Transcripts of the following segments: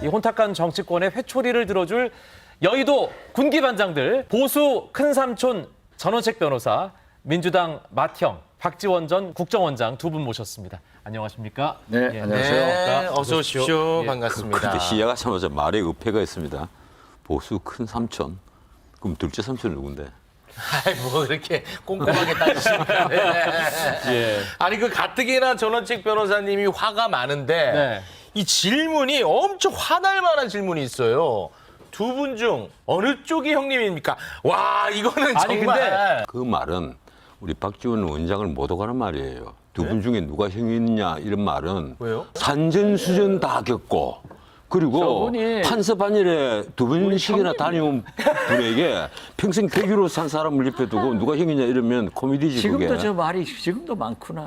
이 혼탁한 정치권의 회초리를 들어줄 여의도 군기반장들 보수 큰삼촌 전원책 변호사, 민주당 맏형 박지원 전 국정원장 두 분 모셨습니다. 안녕하십니까? 네, 예, 안녕하세요. 네, 어서 오십시오. 예. 반갑습니다. 근데 시작하자마자 말에 의패가 있습니다. 보수 큰 삼촌. 그럼 둘째 삼촌은 누군데? 아이, 뭐 이렇게 꼼꼼하게 따지십니까? 네. 예. 아니 그 가뜩이나 전원책 변호사님이 화가 많은데 네. 이 질문이 엄청 화날 만한 질문이 있어요. 두 분 중 어느 쪽이 형님입니까? 와 이거는 아니, 정말 그 말은 우리 박지원 원장을 못 오가는 말이에요. 두 분 중에 누가 형이냐 이런 말은 왜요? 산전수전 다 겪고 그리고 저분이 판서반일에 두 번씩이나 다녀온 분에게 평생 괴기로 산 사람을 옆에 두고 누가 형이냐 이러면 코미디지 지금도 그게. 저 말이 지금도 많구나.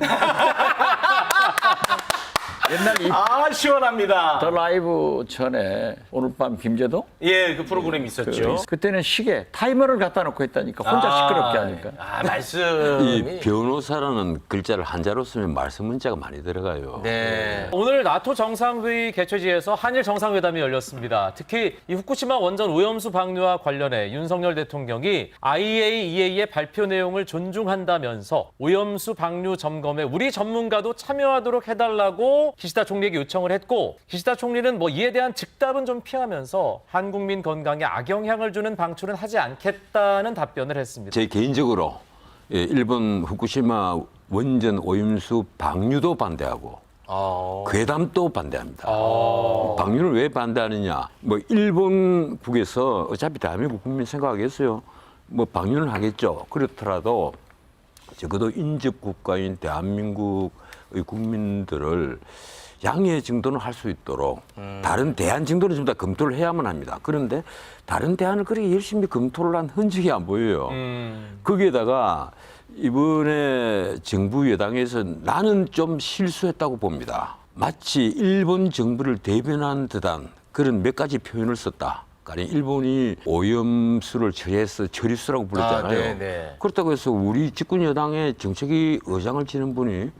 옛날 이 아 시원합니다. 더 라이브 전에 오늘 밤 김재동 예, 그 프로그램 있었죠. 그때는 시계 타이머를 갖다 놓고 했다니까 혼자 시끄럽게 하니까. 아 이 말씀이 변호사라는 글자를 한자로 쓰면 말씀 문자가 많이 들어가요. 네. 오늘 나토 정상회의 개최지에서 한일 정상회담이 열렸습니다. 특히 이 후쿠시마 원전 오염수 방류와 관련해 윤석열 대통령이 IAEA의 발표 내용을 존중한다면서 오염수 방류 점검에 우리 전문가도 참여하도록 해달라고 기시다 총리에게 요청을 했고, 기시다 총리는 뭐 이에 대한 즉답은 좀 피하면서 한국민 건강에 악영향을 주는 방출은 하지 않겠다는 답변을 했습니다. 제 개인적으로 일본 후쿠시마 원전 오염수 방류도 반대하고 괴담도 반대합니다. 방류를 왜 반대하느냐? 뭐 일본국에서 어차피 대한민국 국민 생각하겠어요. 뭐 방류는 하겠죠. 그렇더라도 적어도 인접 국가인 대한민국의 국민들을 양해 정도는 할 수 있도록 다른 대안 정도는 좀 더 검토를 해야만 합니다. 그런데 다른 대안을 그렇게 열심히 검토를 한 흔적이 안 보여요. 거기에다가 이번에 정부 여당에서 나는 좀 실수했다고 봅니다. 마치 일본 정부를 대변한 듯한 그런 몇 가지 표현을 썼다. 그러니까 일본이 오염수를 처리해서 처리수라고 불렀잖아요. 네네. 그렇다고 해서 우리 집권 여당의 정책위 의장을 지낸 분이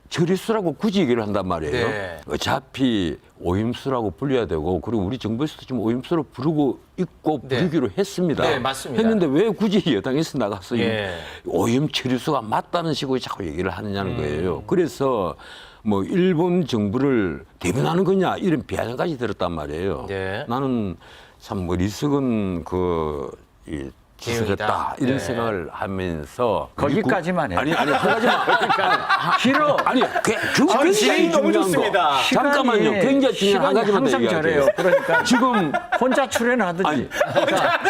처리수라고 굳이 얘기를 한단 말이에요. 네. 어차피 오염수라고 불려야 되고 그리고 우리 정부에서도 지금 오염수로 부르고 있고 네. 부르기로 했습니다. 네, 맞습니다. 했는데 왜 굳이 여당에서 나가서 이 예. 오염 처리수가 맞다는 식으로 자꾸 얘기를 하느냐는 거예요. 그래서 뭐 일본 정부를 대변하는 거냐 이런 비아냥까지 들었단 말이에요. 네. 나는 참 머리석은 이 기술했다 이런 네. 생각을 하면서 거기까지만 해. 아니 한 가지만 길어. 아니 굉장히 진행이 너무 중요한 거. 좋습니다. 잠깐만요. 굉장히 중요한 한 가지만 더 항상 얘기할게요. 저래요. 그러니까 지금 혼자 출연하든지. 자,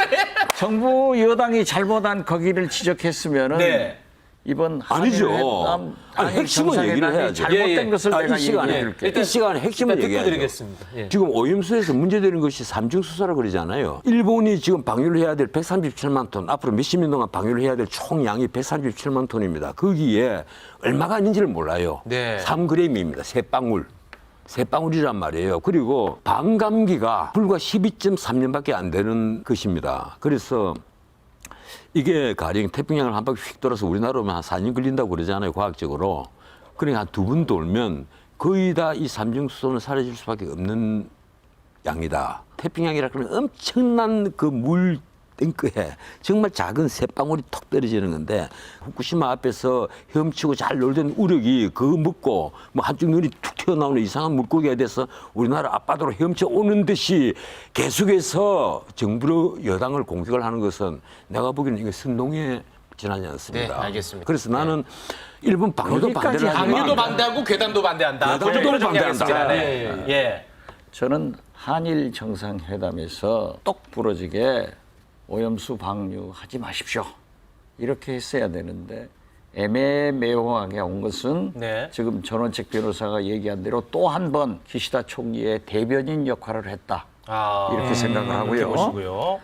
정부 여당이 잘못한 거기를 지적했으면은 네. 이번 아니죠. 한일 아니, 핵심은 얘기를 해야죠. 잘못된 예, 예. 것을 내가 이 시간에 얘기해 줄게. 이 시간에 핵심을 듣고 얘기하죠. 드리겠습니다. 예. 지금 오염수에서 문제되는 것이 삼중 수소라 그러잖아요. 일본이 지금 방류를 해야 될 137만 톤, 앞으로 몇십 년 동안 방류를 해야 될 총량이 137만 톤입니다. 거기에 얼마가 있는지를 몰라요. 네. 3g입니다. 세 방울. 세 방울이란 말이에요. 그리고 반감기가 불과 12.3년밖에 안 되는 것입니다. 그래서 이게 가령 태평양을 한 바퀴 휙 돌아서 우리나라로만 한 4년 걸린다고 그러잖아요, 과학적으로. 그러니까 한 두 번 돌면 거의 다 이 삼중수소는 사라질 수밖에 없는 양이다. 태평양이라 그러면 엄청난 그 물 탱크에 정말 작은 쇳방울이 톡 떨어지는 건데 후쿠시마 앞에서 헤엄치고 잘 놀던 우럭이 그거 먹고 뭐 한쪽 눈이 툭 튀어나오는 이상한 물고기가 돼서 우리나라 앞바다로 헤엄쳐 오는 듯이 계속해서 정부 여당을 공격을 하는 것은 내가 보기에는 이게 선동에 지나지 않습니다. 네, 알겠습니다. 그래서 나는 일본 방류도 거기까지 반대를 하지만 방류도 반대하고 괴담도 반대한다. 괴담도 그걸 반대한다. 정리하겠습니다. 네. 예. 저는 한일 정상회담에서 똑 부러지게 오염수 방류하지 마십시오. 이렇게 했어야 되는데 애매모호하게 온 것은 네. 지금 전원책 변호사가 얘기한 대로 또 한 번 기시다 총리의 대변인 역할을 했다. 이렇게 생각을 하고요. 이렇게 보시고요.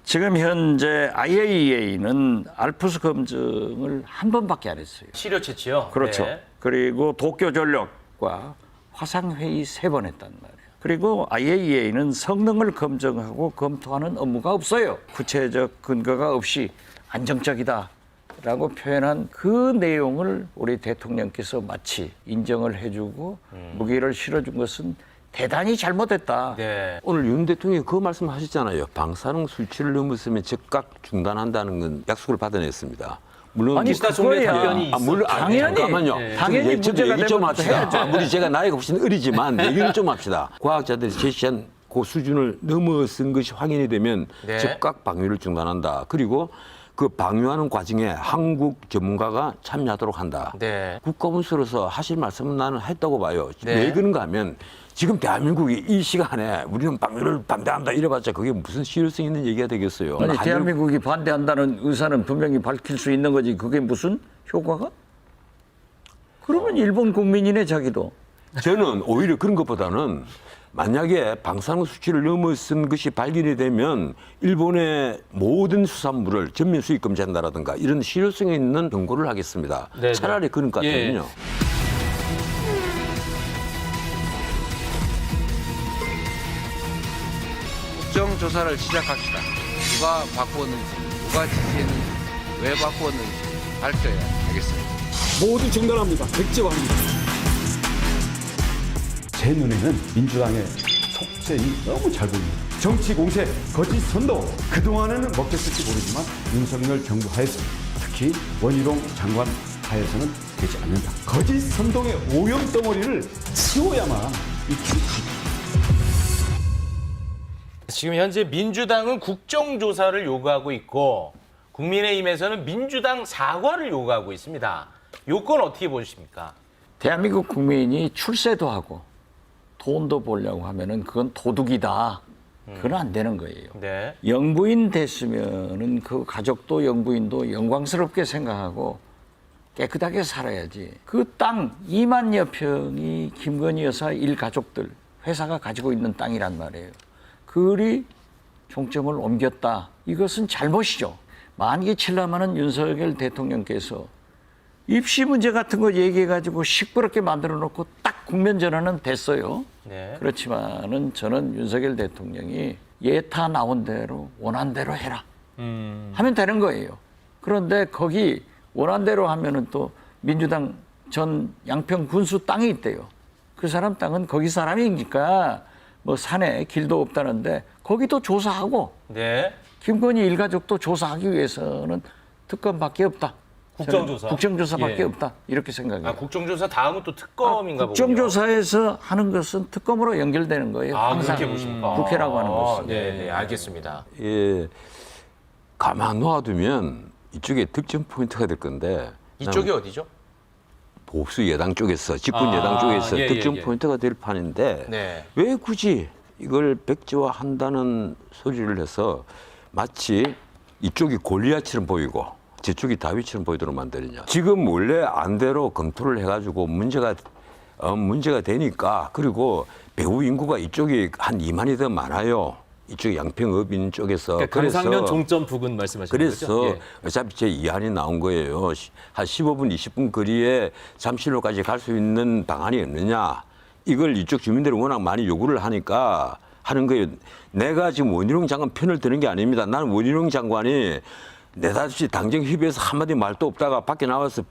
지금 현재 IAEA는 알프스 검증을 한 번밖에 안 했어요. 시료 채취요. 그렇죠. 네. 그리고 도쿄전력과 화상회의 3번 했단 말이에요. 그리고 IAEA는 성능을 검증하고 검토하는 업무가 없어요. 구체적 근거가 없이 안정적이다라고 표현한 그 내용을 우리 대통령께서 마치 인정을 해주고 무기를 실어준 것은 대단히 잘못했다. 네. 오늘 윤 대통령이 그 말씀하셨잖아요. 방사능 수치를 넘었으면 즉각 중단한다는 건 약속을 받아냈습니다. 물론 아니, 기시다 총리의 그거야. 답변이 물론 당연히, 잠깐만요. 당연히 문제가 얘기 좀 되면 합시다. 해야죠. 아무리 제가 나이가 훨씬 어리지만 얘기를 좀 합시다. 과학자들이 제시한 그 수준을 넘어선 것이 확인이 되면 네. 즉각 방류를 중단한다. 그리고 그 방류하는 과정에 한국 전문가가 참여하도록 한다. 네. 국가원수로서 하실 말씀은 나는 했다고 봐요. 네. 왜 그런가 하면 지금 대한민국이 이 시간에 우리는 방류를 반대한다 이래봤자 그게 무슨 실효성 있는 얘기가 되겠어요. 아니, 한일- 대한민국이 반대한다는 의사는 분명히 밝힐 수 있는 거지. 그게 무슨 효과가? 그러면 일본 국민이네 자기도. 저는 오히려 그런 것보다는 만약에 방사능 수치를 넘어선 것이 발견이 되면 일본의 모든 수산물을 전면 수입 금지한다라든가 이런 실효성이 있는 경고를 하겠습니다. 네네. 차라리 그런 것 예. 같거든요. 국정조사를 시작합시다. 누가 바꾸었는지, 누가 지시했는지, 왜 바꾸었는지 밝혀야 하겠습니다. 모두 중단합니다. 백지화합니다. 제 눈에는 민주당의 속셈이 너무 잘 보입니다. 정치 공세, 거짓 선동. 그동안에는 먹혔을지 모르지만 윤석열 정부 하에서 특히 원희룡 장관 하에서는 되지 않는다. 거짓 선동의 오염 덩어리를 치워야만 이 정치 지금 현재 민주당은 국정조사를 요구하고 있고 국민의힘에서는 민주당 사과를 요구하고 있습니다. 요건 어떻게 보십니까? 대한민국 국민이 출세도 하고 돈도 벌려고 하면은 그건 도둑이다. 그건 안 되는 거예요. 네. 영부인 됐으면은 그 가족도 영부인도 영광스럽게 생각하고 깨끗하게 살아야지. 그 땅 2만여 평이 김건희 여사 일가족들 회사가 가지고 있는 땅이란 말이에요. 그리 종점을 옮겼다. 이것은 잘못이죠. 만기 칠라마는 윤석열 대통령께서 입시 문제 같은 거 얘기해가지고 시끄럽게 만들어 놓고 딱 국면 전환은 됐어요. 네. 그렇지만은 저는 윤석열 대통령이 예타 나온 대로 원한 대로 해라. 하면 되는 거예요. 그런데 거기 원한 대로 하면은 또 민주당 전 양평 군수 땅이 있대요. 그 사람 땅은 거기 사람이니까 뭐 산에 길도 없다는데 거기도 조사하고 네. 김건희 일가족도 조사하기 위해서는 특검밖에 없다. 국정조사. 저는 국정조사밖에 예. 없다. 이렇게 생각해요. 아, 국정조사 다음은 또 특검인가 보군요. 국정조사에서 하는 것은 특검으로 연결되는 거예요. 아, 항상 그렇게 보십니까? 국회라고 하는 것은. 네, 네, 알겠습니다. 예, 가만 놓아두면 이쪽에 득점 포인트가 될 건데 이쪽이 어디죠? 보수 여당 쪽에서 집권 아, 여당 쪽에서 예, 득점 예, 예. 포인트가 될 판인데 네. 왜 굳이 이걸 백지화한다는 소리를 해서 마치 이쪽이 골리앗처럼 보이고 저쪽이 다윗처럼 보이도록 만드느냐. 지금 원래 안대로 검토를 해가지고 문제가 되니까 그리고 배우 인구가 이쪽이 한 2만이 더 많아요. 이쪽 양평읍인 쪽에서. 그러니까 강상면 종점 부근 말씀하시는 그래서 거죠? 예. 어차피 제 이안이 나온 거예요. 한 15분, 20분 거리에 잠실로까지 갈 수 있는 방안이 없느냐. 이걸 이쪽 주민들이 워낙 많이 요구를 하니까 하는 거예요. 내가 지금 원희룡 장관 편을 드는 게 아닙니다. 나는 원희룡 장관이 내다시 당정 협의에서 한마디 말도 없다가 밖에 나와서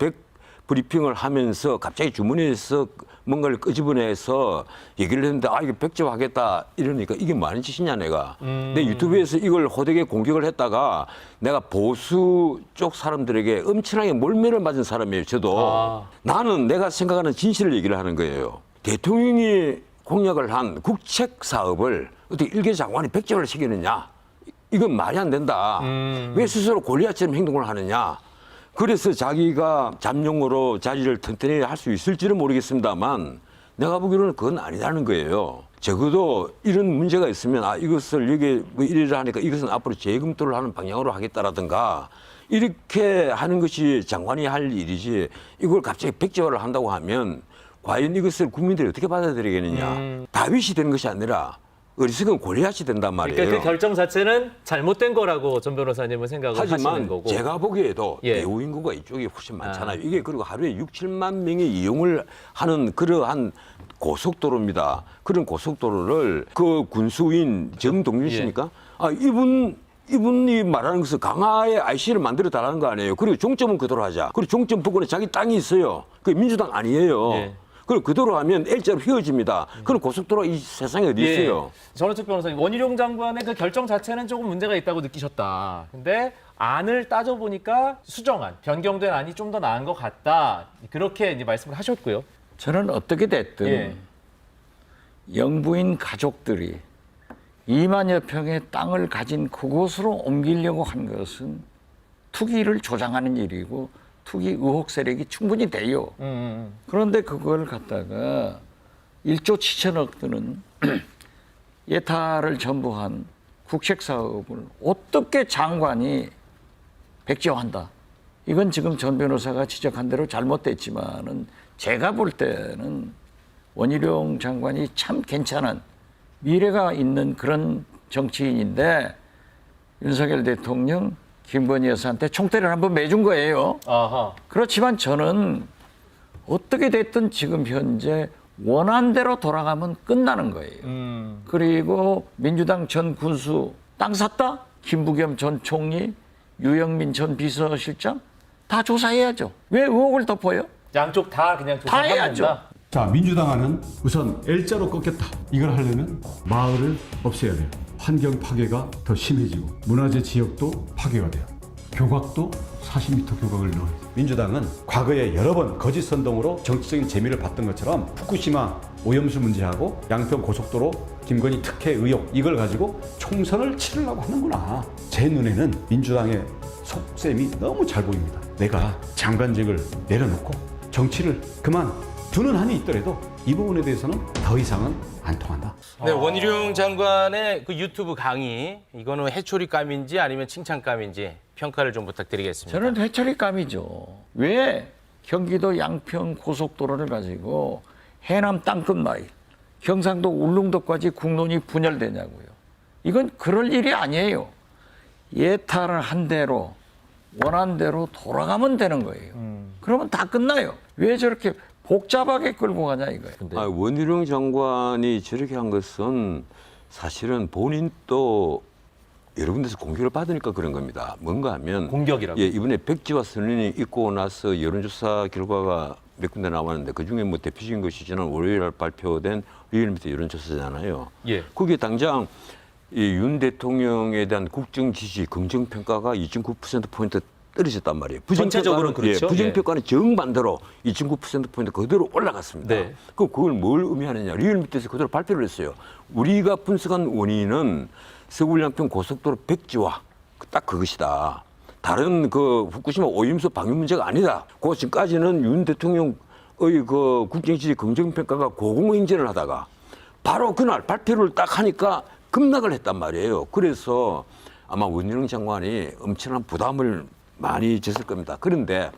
브리핑을 하면서 갑자기 주머니에서 뭔가를 끄집어내서 얘기를 했는데 이거 백지화하겠다 이러니까 이게 많은 짓이냐 내가. 내 유튜브에서 이걸 호되게 공격을 했다가 내가 보수 쪽 사람들에게 엄청나게 몰매를 맞은 사람이에요. 저도. 나는 내가 생각하는 진실을 얘기를 하는 거예요. 대통령이 공약을 한 국책 사업을 어떻게 일개 장관이 백지화를 시키느냐. 이건 말이 안 된다. 왜 스스로 골리앗처럼 행동을 하느냐. 그래서 자기가 잠룡으로 자리를 튼튼히 할 수 있을지는 모르겠습니다만 내가 보기로는 그건 아니라는 거예요. 적어도 이런 문제가 있으면 이것을 여기 뭐 이래라 하니까 이것은 앞으로 재검토를 하는 방향으로 하겠다라든가 이렇게 하는 것이 장관이 할 일이지 이걸 갑자기 백지화를 한다고 하면 과연 이것을 국민들이 어떻게 받아들이겠느냐. 다윗이 되는 것이 아니라 어리석은 골리앗이 된단 말이에요. 그러니까 그 결정 자체는 잘못된 거라고 전 변호사님은 생각을 하시는 하지만 거고. 제가 보기에도 예. 배우 인구가 이쪽이 훨씬 많잖아요. 이게 그리고 하루에 6, 7만 명이 이용을 하는 그러한 고속도로입니다. 그런 고속도로를 그 군수인 정동윤 씨니까 이분이 말하는 것은 강화의 IC를 만들어 달라는 거 아니에요. 그리고 종점은 그대로 하자. 그리고 종점 부근에 자기 땅이 있어요. 그게 민주당 아니에요. 예. 그럼 그대로 하면 L자로 휘어집니다. 그럼 고속도로가 이 세상에 어디 있어요? 전원책 변호사님, 원희룡 장관의 그 결정 자체는 조금 문제가 있다고 느끼셨다. 근데 안을 따져보니까 수정안, 변경된 안이 좀 더 나은 것 같다. 그렇게 이제 말씀을 하셨고요. 저는 어떻게 됐든 예. 영부인 가족들이 2만여 평의 땅을 가진 그곳으로 옮기려고 한 것은 투기를 조장하는 일이고 투기 의혹 세력이 충분히 돼요. 그런데 그걸 갖다가 1조 7천억 드는 예타를 전부한 국책 사업을 어떻게 장관이 백지화한다. 이건 지금 전 변호사가 지적한 대로 잘못됐지만은 제가 볼 때는 원희룡 장관이 참 괜찮은 미래가 있는 그런 정치인인데 윤석열 대통령 김건희 여사한테 총대를 한번 매준 거예요. 아하. 그렇지만 저는 어떻게 됐든 지금 현재 원안대로 돌아가면 끝나는 거예요. 그리고 민주당 전 군수 땅 샀다? 김부겸 전 총리, 유영민 전 비서실장 다 조사해야죠. 왜 의혹을 덮어요? 양쪽 다 그냥 다 조사하면 해야죠. 된다. 자, 민주당은 우선 L자로 꺾였다. 이걸 하려면 마을을 없애야 돼요. 환경 파괴가 더 심해지고 문화재 지역도 파괴가 돼요. 교각도 40m 교각을 넣어요. 민주당은 과거에 여러 번 거짓 선동으로 정치적인 재미를 봤던 것처럼 후쿠시마 오염수 문제하고 양평 고속도로 김건희 특혜 의혹 이걸 가지고 총선을 치르려고 하는구나. 제 눈에는 민주당의 속셈이 너무 잘 보입니다. 내가 장관직을 내려놓고 정치를 그만두는 한이 있더라도 이 부분에 대해서는 더 이상은 안 통한다. 네, 원희룡 장관의 그 유튜브 강의 이거는 해초리감인지 아니면 칭찬감인지 평가를 좀 부탁드리겠습니다. 저는 회초리감이죠. 왜 경기도 양평 고속도로를 가지고 해남 땅끝 마일, 경상도 울릉도까지 국론이 분열되냐고요. 이건 그럴 일이 아니에요. 예타를 한 대로 원안대로 돌아가면 되는 거예요. 그러면 다 끝나요. 왜 저렇게 복잡하게 끌고 가냐 이거예요. 원희룡 장관이 저렇게 한 것은 사실은 본인도 여러 군데서 공격을 받으니까 그런 겁니다. 뭔가 하면 공격이라고? 예, 이번에 백지화 선언이 있고 나서 여론조사 결과가 몇 군데 나왔는데 그중에 뭐 대표적인 것이 지난 월요일 발표된 리얼미터 여론조사잖아요. 예. 거기에 당장 이 윤 대통령에 대한 국정 지지 긍정 평가가 2.9%포인트 떨어졌단 말이에요. 전체적으로는 그렇죠. 예, 부정평가는 정반대로 2.9%포인트 그대로 올라갔습니다. 네. 그럼 그걸 뭘 의미하느냐. 리얼미터에서 그대로 발표를 했어요. 우리가 분석한 원인은 서울 양평 고속도로 백지화 딱 그것이다. 다른 그 후쿠시마 오염수 방류 문제가 아니다. 그 지금까지는 윤 대통령의 그 국정지지 긍정평가가 고공행진을 하다가 바로 그날 발표를 딱 하니까 급락을 했단 말이에요. 그래서 아마 원희룡 장관이 엄청난 부담을 많이 졌을 겁니다. 그런데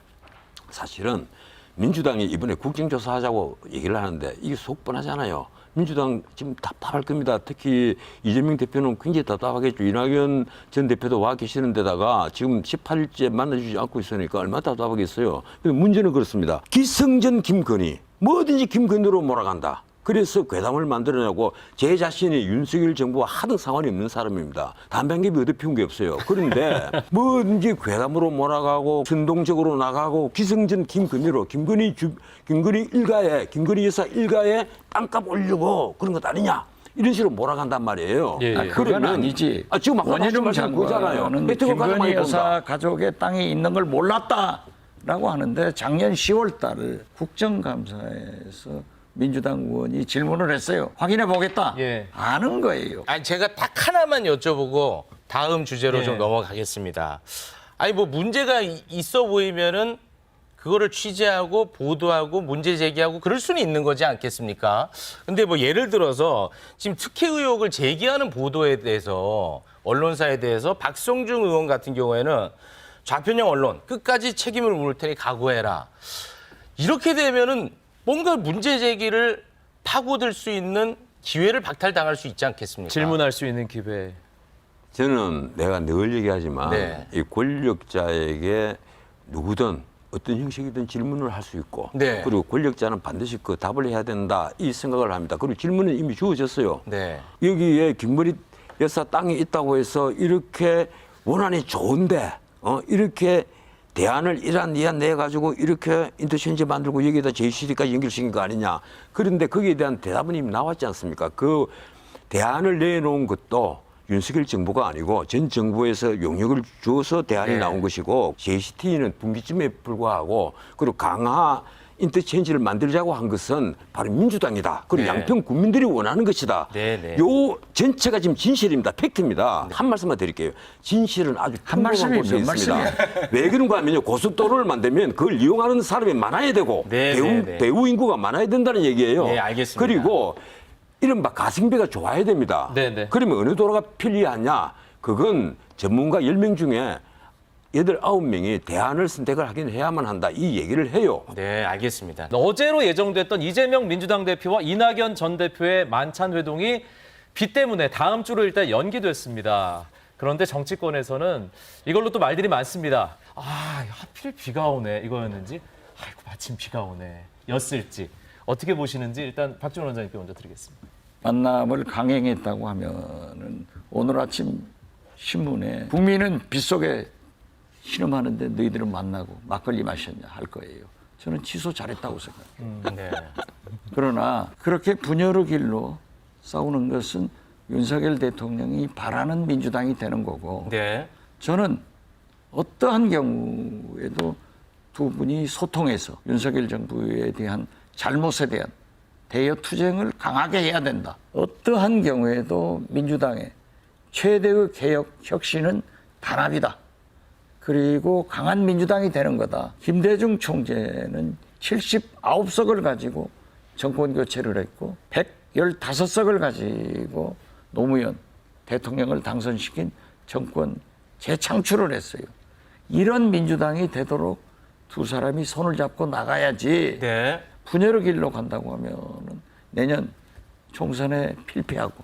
사실은 민주당이 이번에 국정조사하자고 얘기를 하는데 이게 속 뻔하잖아요. 민주당 지금 답답할 겁니다. 특히 이재명 대표는 굉장히 답답하겠죠. 이낙연 전 대표도 와 계시는 데다가 지금 18일째 만나주지 않고 있으니까 얼마나 답답하겠어요. 근데 문제는 그렇습니다. 기승전 김건희, 뭐든지 김건희로 몰아간다. 그래서 괴담을 만들어내고 제 자신이 윤석열 정부와 하등 상관이 없는 사람입니다. 담배 한 갭이 얻어 피운 게 없어요. 그런데 뭐든지 괴담으로 몰아가고 선동적으로 나가고 기승전 김건희로 김건희 일가에 김건희 여사 일가에 땅값 올리고 그런 것 아니냐. 이런 식으로 몰아간단 말이에요. 예, 예. 그건 아니지. 지금 아까 원희룡 말씀하신 거잖아요. 장관은 혜택을 가장 많이 김건희 여사 본다. 가족의 땅이 있는 걸 몰랐다라고 하는데 작년 10월 달 국정감사에서 민주당 의원이 질문을 했어요. 확인해 보겠다. 예. 아는 거예요. 아니 제가 딱 하나만 여쭤보고 다음 주제로 예. 좀 넘어가겠습니다. 아니 뭐 문제가 있어 보이면은 그거를 취재하고 보도하고 문제 제기하고 그럴 수는 있는 거지 않겠습니까? 근데 뭐 예를 들어서 지금 특혜 의혹을 제기하는 보도에 대해서 언론사에 대해서 박성중 의원 같은 경우에는 좌편형 언론 끝까지 책임을 물을 테니 각오해라. 이렇게 되면은 뭔가 문제 제기를 파고들 수 있는 기회를 박탈당할 수 있지 않겠습니까? 질문할 수 있는 기회. 저는 내가 늘 얘기하지만 네. 이 권력자에게 누구든 어떤 형식이든 질문을 할 수 있고 네. 그리고 권력자는 반드시 그 답을 해야 된다 이 생각을 합니다. 그리고 질문은 이미 주어졌어요. 네. 여기에 김건희 여사 땅이 있다고 해서 이렇게 원안이 좋은데 이렇게 대안을 이란 내 가지고 이렇게 인터체인지 만들고 여기다 JCT까지 연결시킨 거 아니냐. 그런데 거기에 대한 대답은 이미 나왔지 않습니까? 그 대안을 내놓은 것도 윤석열 정부가 아니고 전 정부에서 용역을 주어서 대안이 나온 것이고 JCT는 분기점에 불과하고 그리고 강화 인터체인지를 만들자고 한 것은 바로 민주당이다. 그리고 양평 국민들이 원하는 것이다. 요 전체가 지금 진실입니다. 팩트입니다. 한 말씀만 드릴게요. 진실은 아주 한 말씀이 곳에 몇 있습니다. 왜 그런가 하면요. 고속도로를 만들면 그걸 이용하는 사람이 많아야 되고 배우 인구가 많아야 된다는 얘기예요. 네, 알겠습니다. 그리고 이른바 가성비가 좋아야 됩니다. 그러면 어느 도로가 편리하냐? 그건 전문가 10명 중에 8, 9명이 대안을 선택을 하긴 해야만 한다. 이 얘기를 해요. 네, 알겠습니다. 어제로 예정됐던 이재명 민주당 대표와 이낙연 전 대표의 만찬 회동이 비 때문에 다음 주로 일단 연기됐습니다. 그런데 정치권에서는 이걸로 또 말들이 많습니다. 아, 하필 비가 오네 이거였는지, 아이고 마침 비가 오네 였을지 어떻게 보시는지 일단 박지원 원장님께 먼저 드리겠습니다. 만남을 강행했다고 하면은 오늘 아침 신문에 국민은 빗속에 신음하는데 너희들은 만나고 막걸리 마셨냐 할 거예요. 저는 취소 잘했다고 생각해요. 네. 그러나 그렇게 분열의 길로 싸우는 것은 윤석열 대통령이 바라는 민주당이 되는 거고 네. 저는 어떠한 경우에도 두 분이 소통해서 윤석열 정부에 대한 잘못에 대한 대여 투쟁을 강하게 해야 된다. 어떠한 경우에도 민주당의 최대의 개혁 혁신은 단합이다. 그리고 강한 민주당이 되는 거다. 김대중 총재는 79석을 가지고 정권 교체를 했고 115석을 가지고 노무현 대통령을 당선시킨 정권 재창출을 했어요. 이런 민주당이 되도록 두 사람이 손을 잡고 나가야지 네. 분열의 길로 간다고 하면은 내년 총선에 필패하고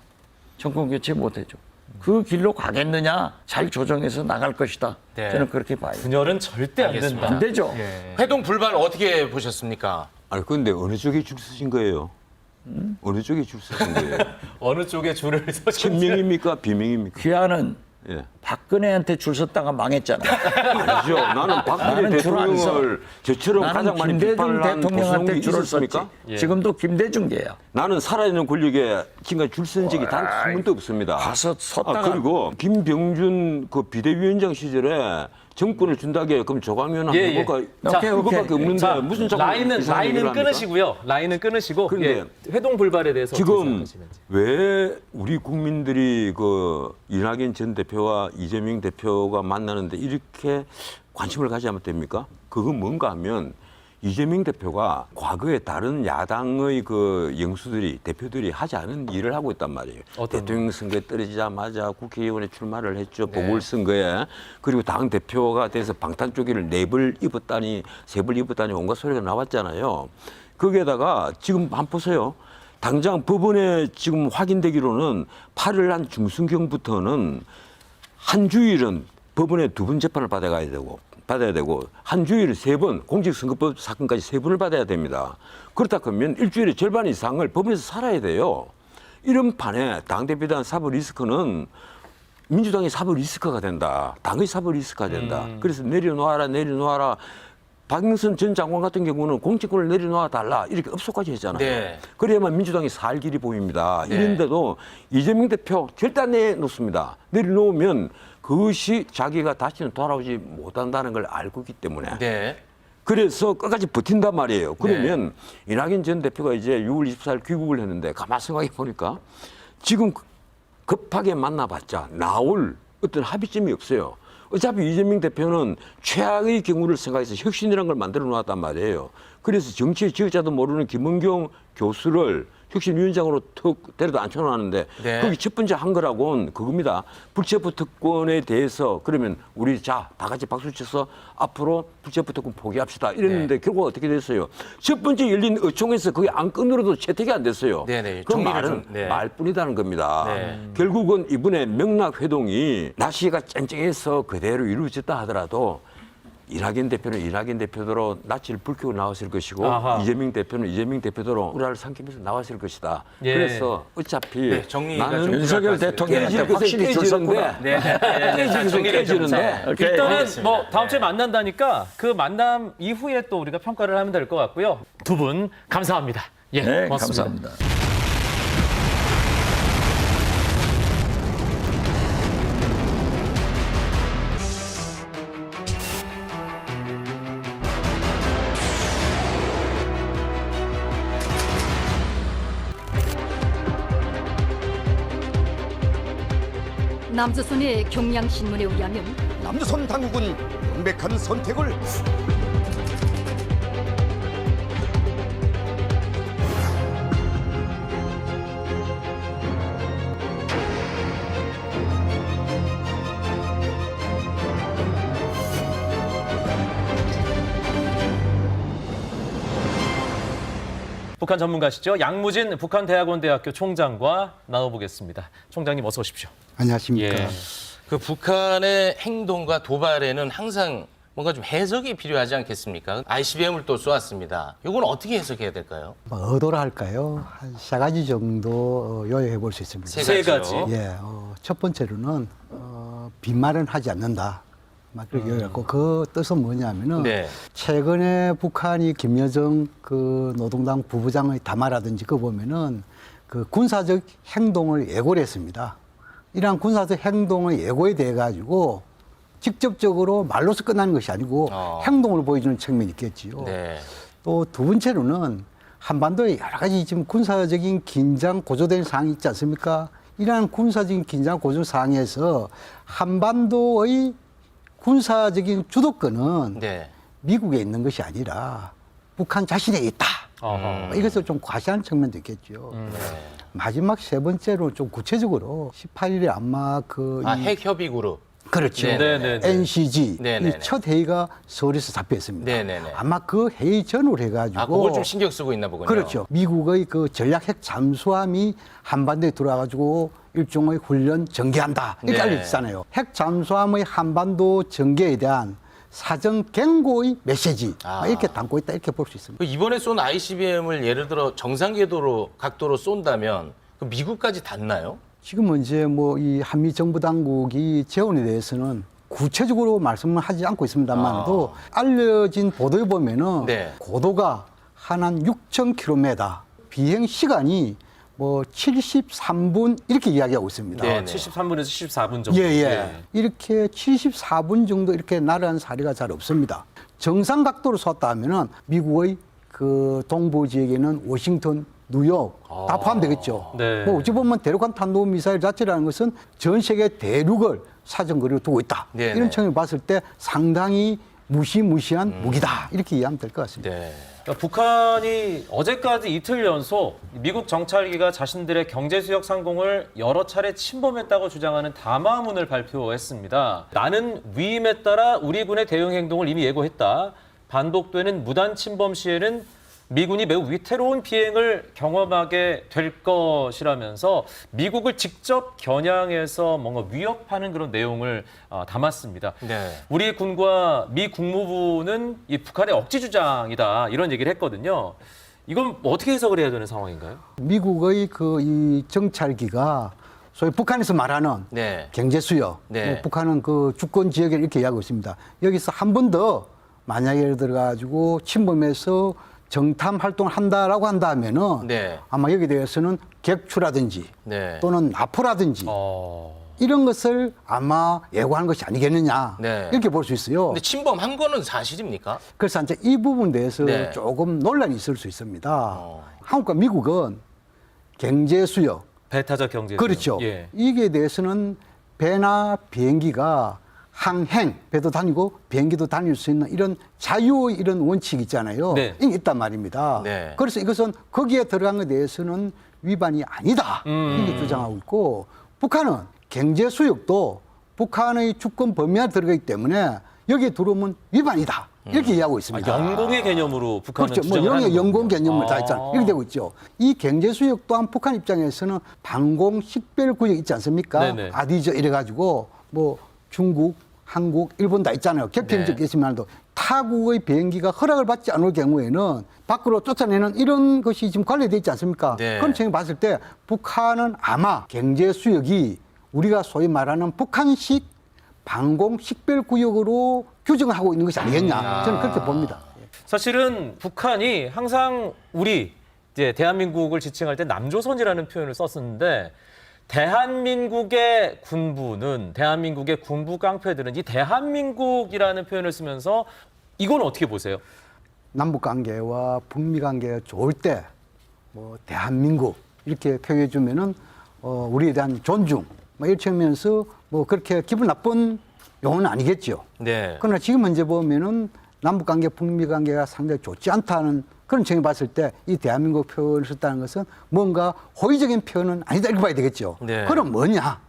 정권 교체 못해줘. 그 길로 가겠느냐? 잘 조정해서 나갈 것이다. 네. 저는 그렇게 봐요. 분열은 절대 안 알겠습니다. 된다. 안 되죠. 회동 불발 어떻게 보셨습니까? 아니 근데 어느 쪽에 줄 서신 거예요? 어느 쪽에 줄 서신 거예요? 어느 쪽에 줄을 서신지. 친명입니까? 비명입니까? 귀하는 예. 박근혜한테 줄 섰다가 망했잖아. 아니죠. 나는 박근혜 나는 줄안 서. 대통령을 저처럼 나는 가장 많이 김대중 비판을 한 대통령한테 보수정이 줄을 썼지. 있었습니까? 지금도 김대중계야. 나는 살아있는 권력에 지금까지 줄 쓴 적이 단 한 번도 없습니다. 가서 섰다가 그리고 김병준 그 비대위원장 시절에 정권을 준다게 그럼 조광현 한번 예, 예. 해볼까? 자, 그거밖에 없는데 자, 무슨 자꾸 라인은 이상한 얘기를 합니까? 끊으시고요. 라인은 끊으시고 그런데 회동 불발에 대해서 어떻게 지금 생각하시는지. 왜 우리 국민들이 그 이낙연 전 대표와 이재명 대표가 만나는데 이렇게 관심을 가지면 됩니까? 그건 뭔가 하면 이재명 대표가 과거에 다른 야당의 그 영수들이 대표들이 하지 않은 일을 하고 있단 말이에요. 어떤 대통령 선거에 떨어지자마자 국회의원에 출마를 했죠. 보궐선거에. 그리고 당 대표가 돼서 방탄조끼를 4벌 입었다니 3벌 입었다니 온갖 소리가 나왔잖아요. 거기에다가 지금 한번 보세요. 당장 법원에 지금 확인되기로는 8일 한 중순경부터는 한 주일은 법원에 2번 재판을 받아야 되고 한 주일에 3번 공직선거법 사건까지 3번을 받아야 됩니다. 그렇다 그러면 일주일에 절반 이상을 법원에서 살아야 돼요. 이런 판에 당대표에 대한 사법 리스크는 민주당의 사법 리스크가 된다. 당의 사법 리스크가 된다. 그래서 내려놓아라. 박영선 전 장관 같은 경우는 공직권을 내려놓아 달라 이렇게 업소까지 했잖아요. 네. 그래야만 민주당이 살 길이 보입니다. 이런데도 이재명 대표 절대 안 내놓습니다. 내려놓으면 그것이 자기가 다시는 돌아오지 못한다는 걸 알고 있기 때문에. 네. 그래서 끝까지 버틴단 말이에요. 그러면 이낙연 전 대표가 이제 6월 24일 귀국을 했는데 가만 생각해 보니까 지금 급하게 만나봤자 나올 어떤 합의점이 없어요. 어차피 이재명 대표는 최악의 경우를 생각해서 혁신이라는 걸 만들어 놓았단 말이에요. 그래서 정치의 지역자도 모르는 김은경 교수를 혁신위원장으로 턱 데려다 앉혀놨는데 네. 거기 첫 번째 한 거라고는 그겁니다. 불체포 특권에 대해서 그러면 우리 다 같이 박수 쳐서 앞으로 불체포 특권 포기합시다 이랬는데 결국 어떻게 됐어요? 첫 번째 열린 의총에서 그게 안건으로도 채택이 안 됐어요. 네네. 그 정리를 말은 좀, 네. 말뿐이다는 겁니다. 네. 결국은 이번에 명락회동이 날씨가 쨍쨍해서 그대로 이루어졌다 하더라도 이낙연 대표는 이낙연 대표대로 낯을 붉히고 나왔을 것이고 아하. 이재명 대표는 이재명 대표대로 우라를 삼키면서 나왔을 것이다. 예. 그래서 어차피 네, 정리가 좀 나는 윤석열 대통령한테 깨질 확실히 것에 줄 섰구나. 깨지는데 깨지는데 일단은 뭐 다음 주에 만난다니까 그 만남 이후에 또 우리가 평가를 하면 될 것 같고요. 두 분 감사합니다. 예, 네, 고맙습니다. 감사합니다. 남조선의 경향신문에 의하면 남조선 당국은 명백한 선택을 북한 전문가시죠. 양무진 북한대학원대학교 총장과 나눠보겠습니다. 총장님 어서 오십시오. 안녕하십니까. 예. 그 북한의 행동과 도발에는 항상 뭔가 좀 해석이 필요하지 않겠습니까? ICBM을 또 쏘았습니다. 이건 어떻게 해석해야 될까요? 뭐 의도를 할까요? 한 세 가지 정도 요약해 볼 수 있습니다. 세 가지. 예, 첫 번째로는 빈말은 하지 않는다. 막 그렇게 요약했고 그 뜻은 뭐냐면은 네. 최근에 북한이 김여정 그 노동당 부부장의 담화라든지 그거 보면은 그 군사적 행동을 예고를 했습니다. 이러한 군사적 행동의 예고에 대해 가지고 직접적으로 말로서 끝나는 것이 아니고 행동을 보여주는 측면이 있겠지요. 네. 또 두 번째로는 한반도에 여러 가지 지금 군사적인 긴장 고조된 상황이 있지 않습니까? 이러한 군사적인 긴장 고조 상황에서 한반도의 군사적인 주도권은 네. 미국에 있는 것이 아니라 북한 자신에 있다. 어허. 이것을 좀 과시하는 측면도 있겠죠. 마지막 세 번째로 좀 구체적으로 18일에 아마 핵협의 그룹. 그렇죠. 네네네. NCG 네네네. 이 첫 회의가 서울에서 잡혔습니다. 네네네. 아마 그 회의 전후로 해가지고 그걸 좀 신경 쓰고 있나 보군요. 그렇죠. 미국의 그 전략 핵 잠수함이 한반도에 들어와가지고 일종의 훈련 전개한다 이렇게 네. 알려졌잖아요. 핵 잠수함의 한반도 전개에 대한 사전 경고의 메시지 이렇게 담고 있다 이렇게 볼 수 있습니다. 그 이번에 쏜 ICBM을 예를 들어 정상 궤도로 각도로 쏜다면 그 미국까지 닿나요? 지금은 이제 뭐 이 한미 정부 당국이 재원에 대해서는 구체적으로 말씀을 하지 않고 있습니다만도 알려진 보도에 보면은 네. 고도가 한 6,000km, 비행 시간이 뭐 73분 이렇게 이야기하고 있습니다. 네, 네네. 73분에서 74분 정도. 예. 이렇게 74분 정도 이렇게 날아간 사례가 잘 없습니다. 정상 각도로 쐈다 하면은 미국의 그 동부 지역에는 워싱턴, 뉴욕 다 포함되겠죠. 네. 뭐 어찌 보면 대륙간 탄도미사일 자체라는 것은 전 세계 대륙을 사정거리로 두고 있다. 네네. 이런 측면을 봤을 때 상당히 무시무시한 무기다. 이렇게 이해하면 될 것 같습니다. 네. 그러니까 북한이 어제까지 이틀 연속 미국 정찰기가 자신들의 경제 수역 상공을 여러 차례 침범했다고 주장하는 담화문을 발표했습니다. 나는 위임에 따라 우리 군의 대응 행동을 이미 예고했다. 반복되는 무단 침범 시에는 미군이 매우 위태로운 비행을 경험하게 될 것이라면서 미국을 직접 겨냥해서 뭔가 위협하는 그런 내용을 담았습니다. 네. 우리 군과 미 국무부는 이 북한의 억지 주장이다 이런 얘기를 했거든요. 이건 뭐 어떻게 해석을 해야 되는 상황인가요? 미국의 그 이 정찰기가 소위 북한에서 말하는 네. 경제 수역, 네. 뭐 북한은 그 주권 지역에 이렇게 이야기하고 있습니다. 여기서 한 번 더 만약에 예를 들어 가지고 침범해서 정탐 활동을 한다라고 한다면은 네. 아마 여기에 대해서는 객추라든지 네. 또는 납포라든지 어... 이런 것을 아마 예고하는 것이 아니겠느냐 네. 이렇게 볼 수 있어요. 근데 침범한 거는 사실입니까? 그래서 이제 이 부분에 대해서 네. 조금 논란이 있을 수 있습니다. 한국과 미국은 경제 수역 배타적 경제 그렇죠. 예. 이게 대해서는 배나 비행기가 항행, 배도 다니고 비행기도 다닐 수 있는 이런 자유의 이런 원칙이 있잖아요. 네. 이게 있단 말입니다. 네. 그래서 이것은 거기에 들어간 것에 대해서는 위반이 아니다. 이렇게 주장하고 있고 북한은 경제 수역도 북한의 주권 범위 안에 들어가기 때문에 여기에 들어오면 위반이다. 이렇게 이해하고 있습니다. 영공의 개념으로 북한은 그렇죠. 뭐 주장을 하는 영의 영공 거군요. 개념을 다 있잖아요. 이렇게 되고 있죠. 이 경제 수역 또한 북한 입장에서는 방공 식별 구역 있지 않습니까? 네네. 아디저 이래가지고 뭐 중국, 한국, 일본 다 있잖아요. 격평적 있으면도 타국의 비행기가 허락을 받지 않을 경우에는 밖으로 쫓아내는 이런 것이 지금 관리되어 있지 않습니까? 네. 그런 측면에 봤을 때 북한은 아마 경제 수역이 우리가 소위 말하는 북한식 방공 식별구역으로 규정을 하고 있는 것이 아니겠냐. 저는 그렇게 봅니다. 사실은 북한이 항상 우리 이제 대한민국을 지칭할 때 남조선이라는 표현을 썼었는데 대한민국의 군부는 대한민국의 군부 깡패들은 이 대한민국이라는 표현을 쓰면서 이건 어떻게 보세요? 남북 관계와 북미 관계가 좋을 때 뭐 대한민국 이렇게 표현해 주면은 우리에 대한 존중 뭐 이런 측면에서 뭐 그렇게 기분 나쁜 용어는 아니겠죠. 네. 그러나 지금 현재 보면은 남북 관계, 북미 관계가 상당히 좋지 않다는 그런 측면에 봤을 때 이 대한민국 표현을 썼다는 것은 뭔가 호의적인 표현은 아니다 이렇게 봐야 되겠죠. 네. 그럼 뭐냐?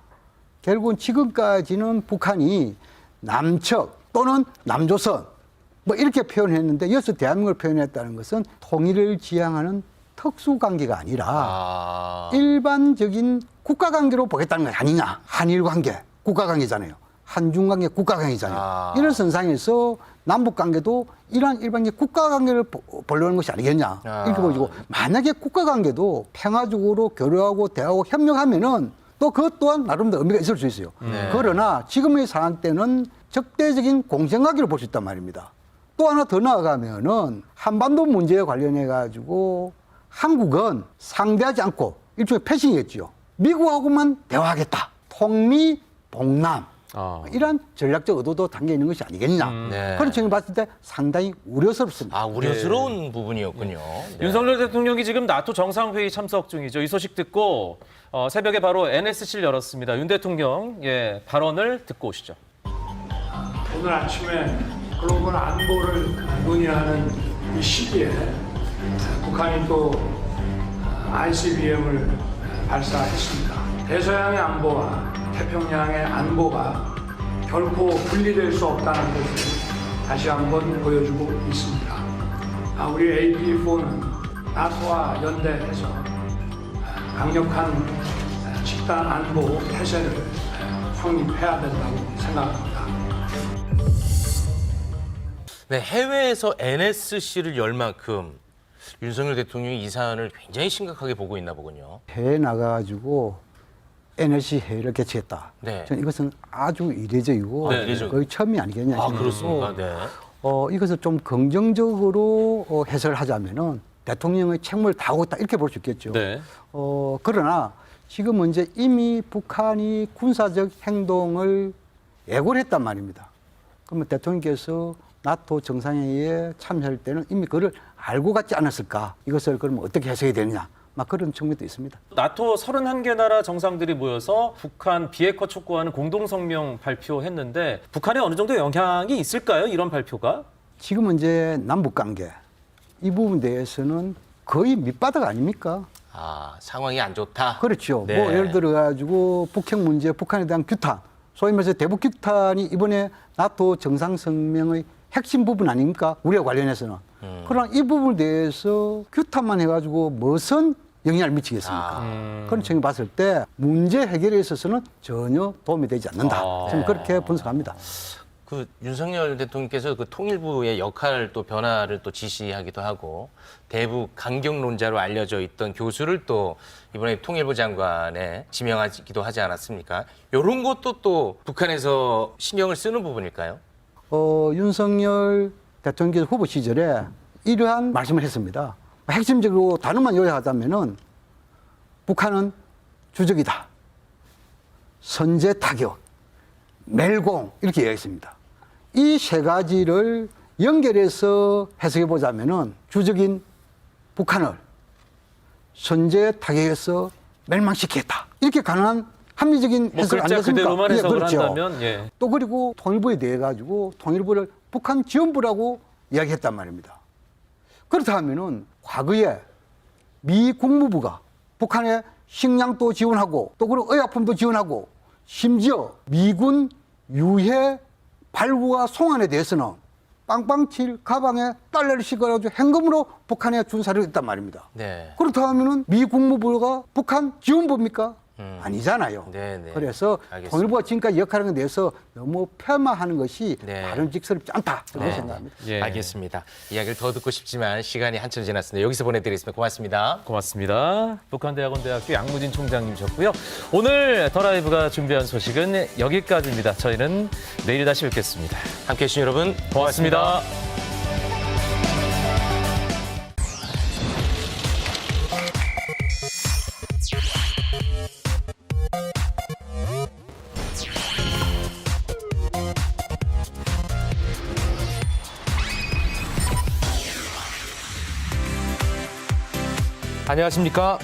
결국은 지금까지는 북한이 남측 또는 남조선 뭐 이렇게 표현했는데 여기서 대한민국을 표현했다는 것은 통일을 지향하는 특수관계가 아니라 일반적인 국가관계로 보겠다는 것 아니냐. 한일관계 국가관계잖아요. 한중관계 국가관계잖아요. 이런 선상에서 남북관계도 이러한 일반적 국가관계를 보려는 것이 아니겠냐. 이렇게 보이고 만약에 국가관계도 평화적으로 교류하고 대화하고 협력하면은 또 그것 또한 나름대로 의미가 있을 수 있어요. 그러나 지금의 상황 때는 적대적인 공생관계로 볼 수 있단 말입니다. 또 하나 더 나아가면은 한반도 문제에 관련해 가지고 한국은 상대하지 않고 일종의 패싱이겠죠. 미국하고만 대화하겠다. 통미 봉남. 이러한 전략적 의도도 담겨 있는 것이 아니겠냐. 그런 측면을 봤을 때 상당히 우려스럽습니다. 우려스러운 부분이었군요. 네. 윤석열 대통령이 지금 나토 정상회의 참석 중이죠. 이 소식 듣고 새벽에 바로 NSC를 열었습니다. 윤 대통령 발언을 듣고 오시죠. 오늘 아침에 글로벌 안보를 논의하는 이 시기에 북한이 또 ICBM을 발사했습니다. 대서양의 안보와 태평양의 안보가 결코 분리될 수 없다는 것을 다시 한번 보여주고 있습니다. 우리 AP4는 나토와 연대해서 강력한 집단 안보 태세를 확립해야 된다고 생각합니다. 네, 해외에서 NSC를 열 만큼 윤석열 대통령이 이 사안을 굉장히 심각하게 보고 있나 보군요. 해외에 나가가지고 NSC 회의를 개최했다. 네. 저는 이것은 아주 이례적이고 이례적. 거의 처음이 아니겠냐 싶어요. 그렇습니까? 네. 이것을 좀 긍정적으로 해석을 하자면은 대통령의 책무를 다하고 있다 이렇게 볼 수 있겠죠. 네. 그러나 지금 이제 이미 북한이 군사적 행동을 예고를 했단 말입니다. 그러면 대통령께서 나토 정상회의에 참여할 때는 이미 그걸 알고 갔지 않았을까? 이것을 그러면 어떻게 해석해야 되느냐? 막 그런 측면도 있습니다. 나토 31개 나라 정상들이 모여서 북한 비핵화 촉구하는 공동성명 발표했는데 북한에 어느 정도 영향이 있을까요? 이런 발표가? 지금 이제 남북관계 이 부분에 대해서는 거의 밑바닥 아닙니까? 상황이 안 좋다. 그렇죠. 네. 뭐 예를 들어 가지고 북핵 문제, 북한에 대한 규탄, 소위 말해서 대북 규탄이 이번에 나토 정상성명의 핵심 부분 아닙니까? 우리와 관련해서는. 그러나 이 부분에 대해서 규탄만 해가지고 무슨 영향을 미치겠습니까? 그런 측면을 봤을 때 문제 해결에 있어서는 전혀 도움이 되지 않는다. 저는 그렇게 분석합니다. 그 윤석열 대통령께서 그 통일부의 역할 또 변화를 또 지시하기도 하고 대북 강경론자로 알려져 있던 교수를 또 이번에 통일부 장관에 지명하기도 하지 않았습니까? 이런 것도 또 북한에서 신경을 쓰는 부분일까요? 윤석열 대통령께서 후보 시절에 이러한 말씀을 했습니다. 핵심적으로 단어만 요약하자면은 북한은 주적이다. 선제 타격, 멸공 이렇게 이야기했습니다. 이 세 가지를 연결해서 해석해 보자면은 주적인 북한을 선제 타격해서 멸망시키겠다. 이렇게 가능한 합리적인 해석을 안 글자 했습니까? 그대로만 해석을 그렇죠. 한다면 또 그리고 통일부에 대해 가지고 통일부를 북한 지원부라고 이야기했단 말입니다. 그렇다면은 과거에 미 국무부가 북한에 식량도 지원하고 또 그리고 의약품도 지원하고 심지어 미군 유해 발구와 송환에 대해서는 빵빵칠 가방에 달러를 싣어가지고 현금으로 북한에 준 사례가 있단 말입니다. 네. 그렇다면은 미 국무부가 북한 지원부입니까? 아니잖아요. 네네. 그래서 알겠습니다. 통일부가 지금까지 역할한 것에 대해서 너무 폄하하는 것이 네. 바람직스럽지 않다. 그렇게 네. 생각합니다. 예. 알겠습니다. 이야기를 더 듣고 싶지만 시간이 한참 지났습니다. 여기서 보내드리겠습니다. 고맙습니다. 고맙습니다. 북한대학원대학교 양무진 총장님이셨고요. 오늘 더 라이브가 준비한 소식은 여기까지입니다. 저희는 내일 다시 뵙겠습니다. 함께해 주신 여러분 고맙습니다. 안녕하십니까.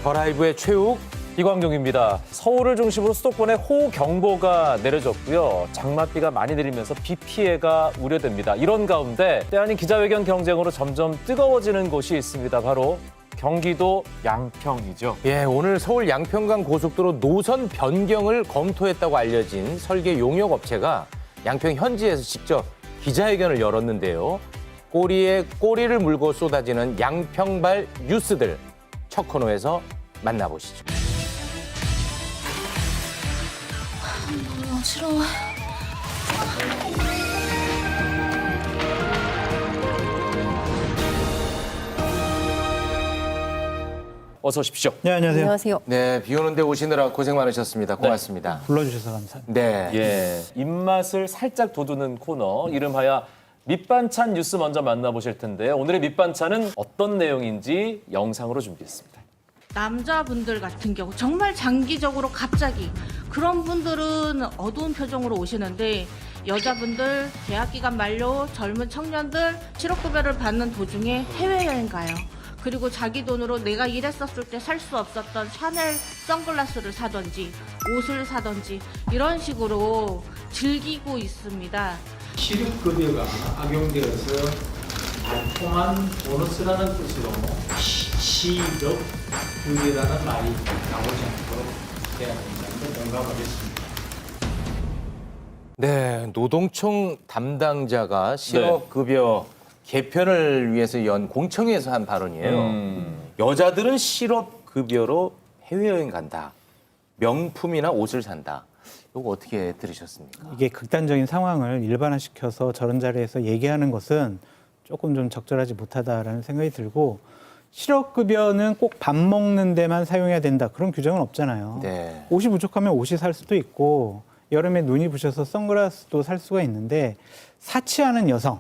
더라이브의 최욱. 이광용입니다. 서울을 중심으로 수도권에 호우경보가 내려졌고요. 장맛비가 많이 내리면서 비 피해가 우려됩니다. 이런 가운데 때 아닌 기자회견 경쟁으로 점점 뜨거워지는 곳이 있습니다. 바로 경기도 양평이죠. 예, 오늘 서울 양평간 고속도로 노선 변경을 검토했다고 알려진 설계 용역 업체가 양평 현지에서 직접 기자회견을 열었는데요. 꼬리에 꼬리를 물고 쏟아지는 양평발 뉴스들 첫 코너에서 만나보시죠. 싫어. 어서 오십시오. 네, 안녕하세요. 안녕하세요. 네, 비 오는데 오시느라 고생 많으셨습니다. 고맙습니다. 불러주셔서 감사합니다. 네. 예, 입맛을 살짝 돋우는 코너 이름하여 밑반찬 뉴스 먼저 만나보실 텐데요. 오늘의 밑반찬은 어떤 내용인지 영상으로 준비했습니다. 남자분들 같은 경우 정말 장기적으로 갑자기 그런 분들은 어두운 표정으로 오시는데 여자분들 계약 기간 만료 젊은 청년들 실업급여를 받는 도중에 해외여행 가요. 그리고 자기 돈으로 내가 일했었을 때 살 수 없었던 샤넬 선글라스를 사든지 옷을 사든지 이런 식으로 즐기고 있습니다. 실업급여가 악용되어서 달콤한 보너스라는 뜻으로 시력급여라는 말이 나오지 않도록 해야 된다는데 공감하겠습니다. 네, 노동청 담당자가 실업급여 개편을 위해서 연 공청회에서 한 발언이에요. 여자들은 실업급여로 해외여행 간다. 명품이나 옷을 산다. 이거 어떻게 들으셨습니까? 이게 극단적인 상황을 일반화시켜서 저런 자리에서 얘기하는 것은 조금 좀 적절하지 못하다라는 생각이 들고 실업급여는 꼭 밥 먹는 데만 사용해야 된다. 그런 규정은 없잖아요. 네. 옷이 부족하면 옷이 살 수도 있고 여름에 눈이 부셔서 선글라스도 살 수가 있는데 사치하는 여성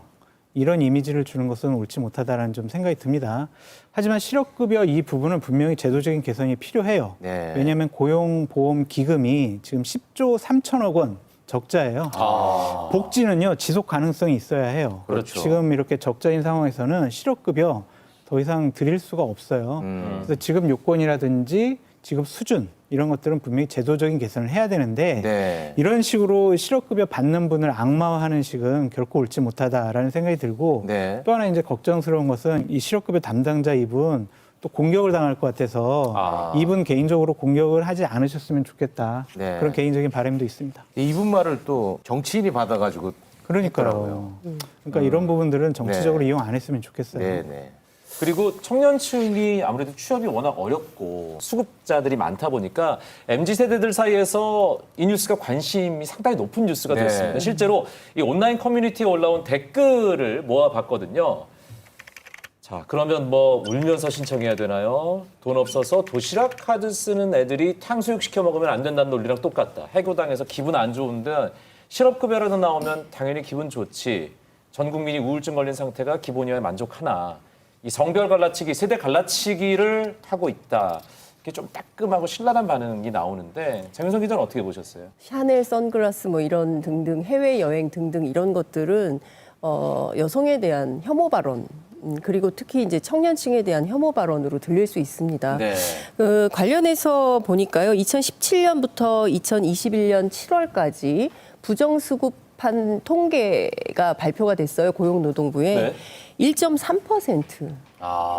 이런 이미지를 주는 것은 옳지 못하다라는 좀 생각이 듭니다. 하지만 실업급여 이 부분은 분명히 제도적인 개선이 필요해요. 네. 왜냐하면 고용보험기금이 지금 10조 3천억 원 적자예요. 복지는요 지속 가능성이 있어야 해요. 그렇죠. 지금 이렇게 적자인 상황에서는 실업급여 더 이상 드릴 수가 없어요. 그래서 지급 요건이라든지 지급 수준 이런 것들은 분명히 제도적인 개선을 해야 되는데 네. 이런 식으로 실업급여 받는 분을 악마화하는 식은 결코 옳지 못하다라는 생각이 들고 네. 또 하나 이제 걱정스러운 것은 이 실업급여 담당자 이분 또 공격을 당할 것 같아서 이분 개인적으로 공격을 하지 않으셨으면 좋겠다. 네. 그런 개인적인 바람도 있습니다. 이분 말을 또 정치인이 받아가지고 그러니까요. 그러니까 이런 부분들은 정치적으로 네. 이용 안 했으면 좋겠어요. 네네. 그리고 청년층이 아무래도 취업이 워낙 어렵고 수급자들이 많다 보니까 MZ세대들 사이에서 이 뉴스가 관심이 상당히 높은 뉴스가 네. 됐습니다. 실제로 이 온라인 커뮤니티에 올라온 댓글을 모아봤거든요. 자, 그러면 뭐 울면서 신청해야 되나요? 돈 없어서 도시락 카드 쓰는 애들이 탕수육 시켜 먹으면 안 된다는 논리랑 똑같다. 해고당해서 기분 안 좋은데 실업급여라도 나오면 당연히 기분 좋지. 전 국민이 우울증 걸린 상태가 기본이어야 만족하나. 이 성별 갈라치기, 세대 갈라치기를 하고 있다. 이게 좀 따끔하고 신랄한 반응이 나오는데 장윤선 기자는 어떻게 보셨어요? 샤넬 선글라스 뭐 이런 등등 해외여행 등등 이런 것들은 여성에 대한 혐오 발언 그리고 특히 이제 청년층에 대한 혐오 발언으로 들릴 수 있습니다. 네. 관련해서 보니까요. 2017년부터 2021년 7월까지 부정수급한 통계가 발표가 됐어요. 고용노동부에. 네. 1.3%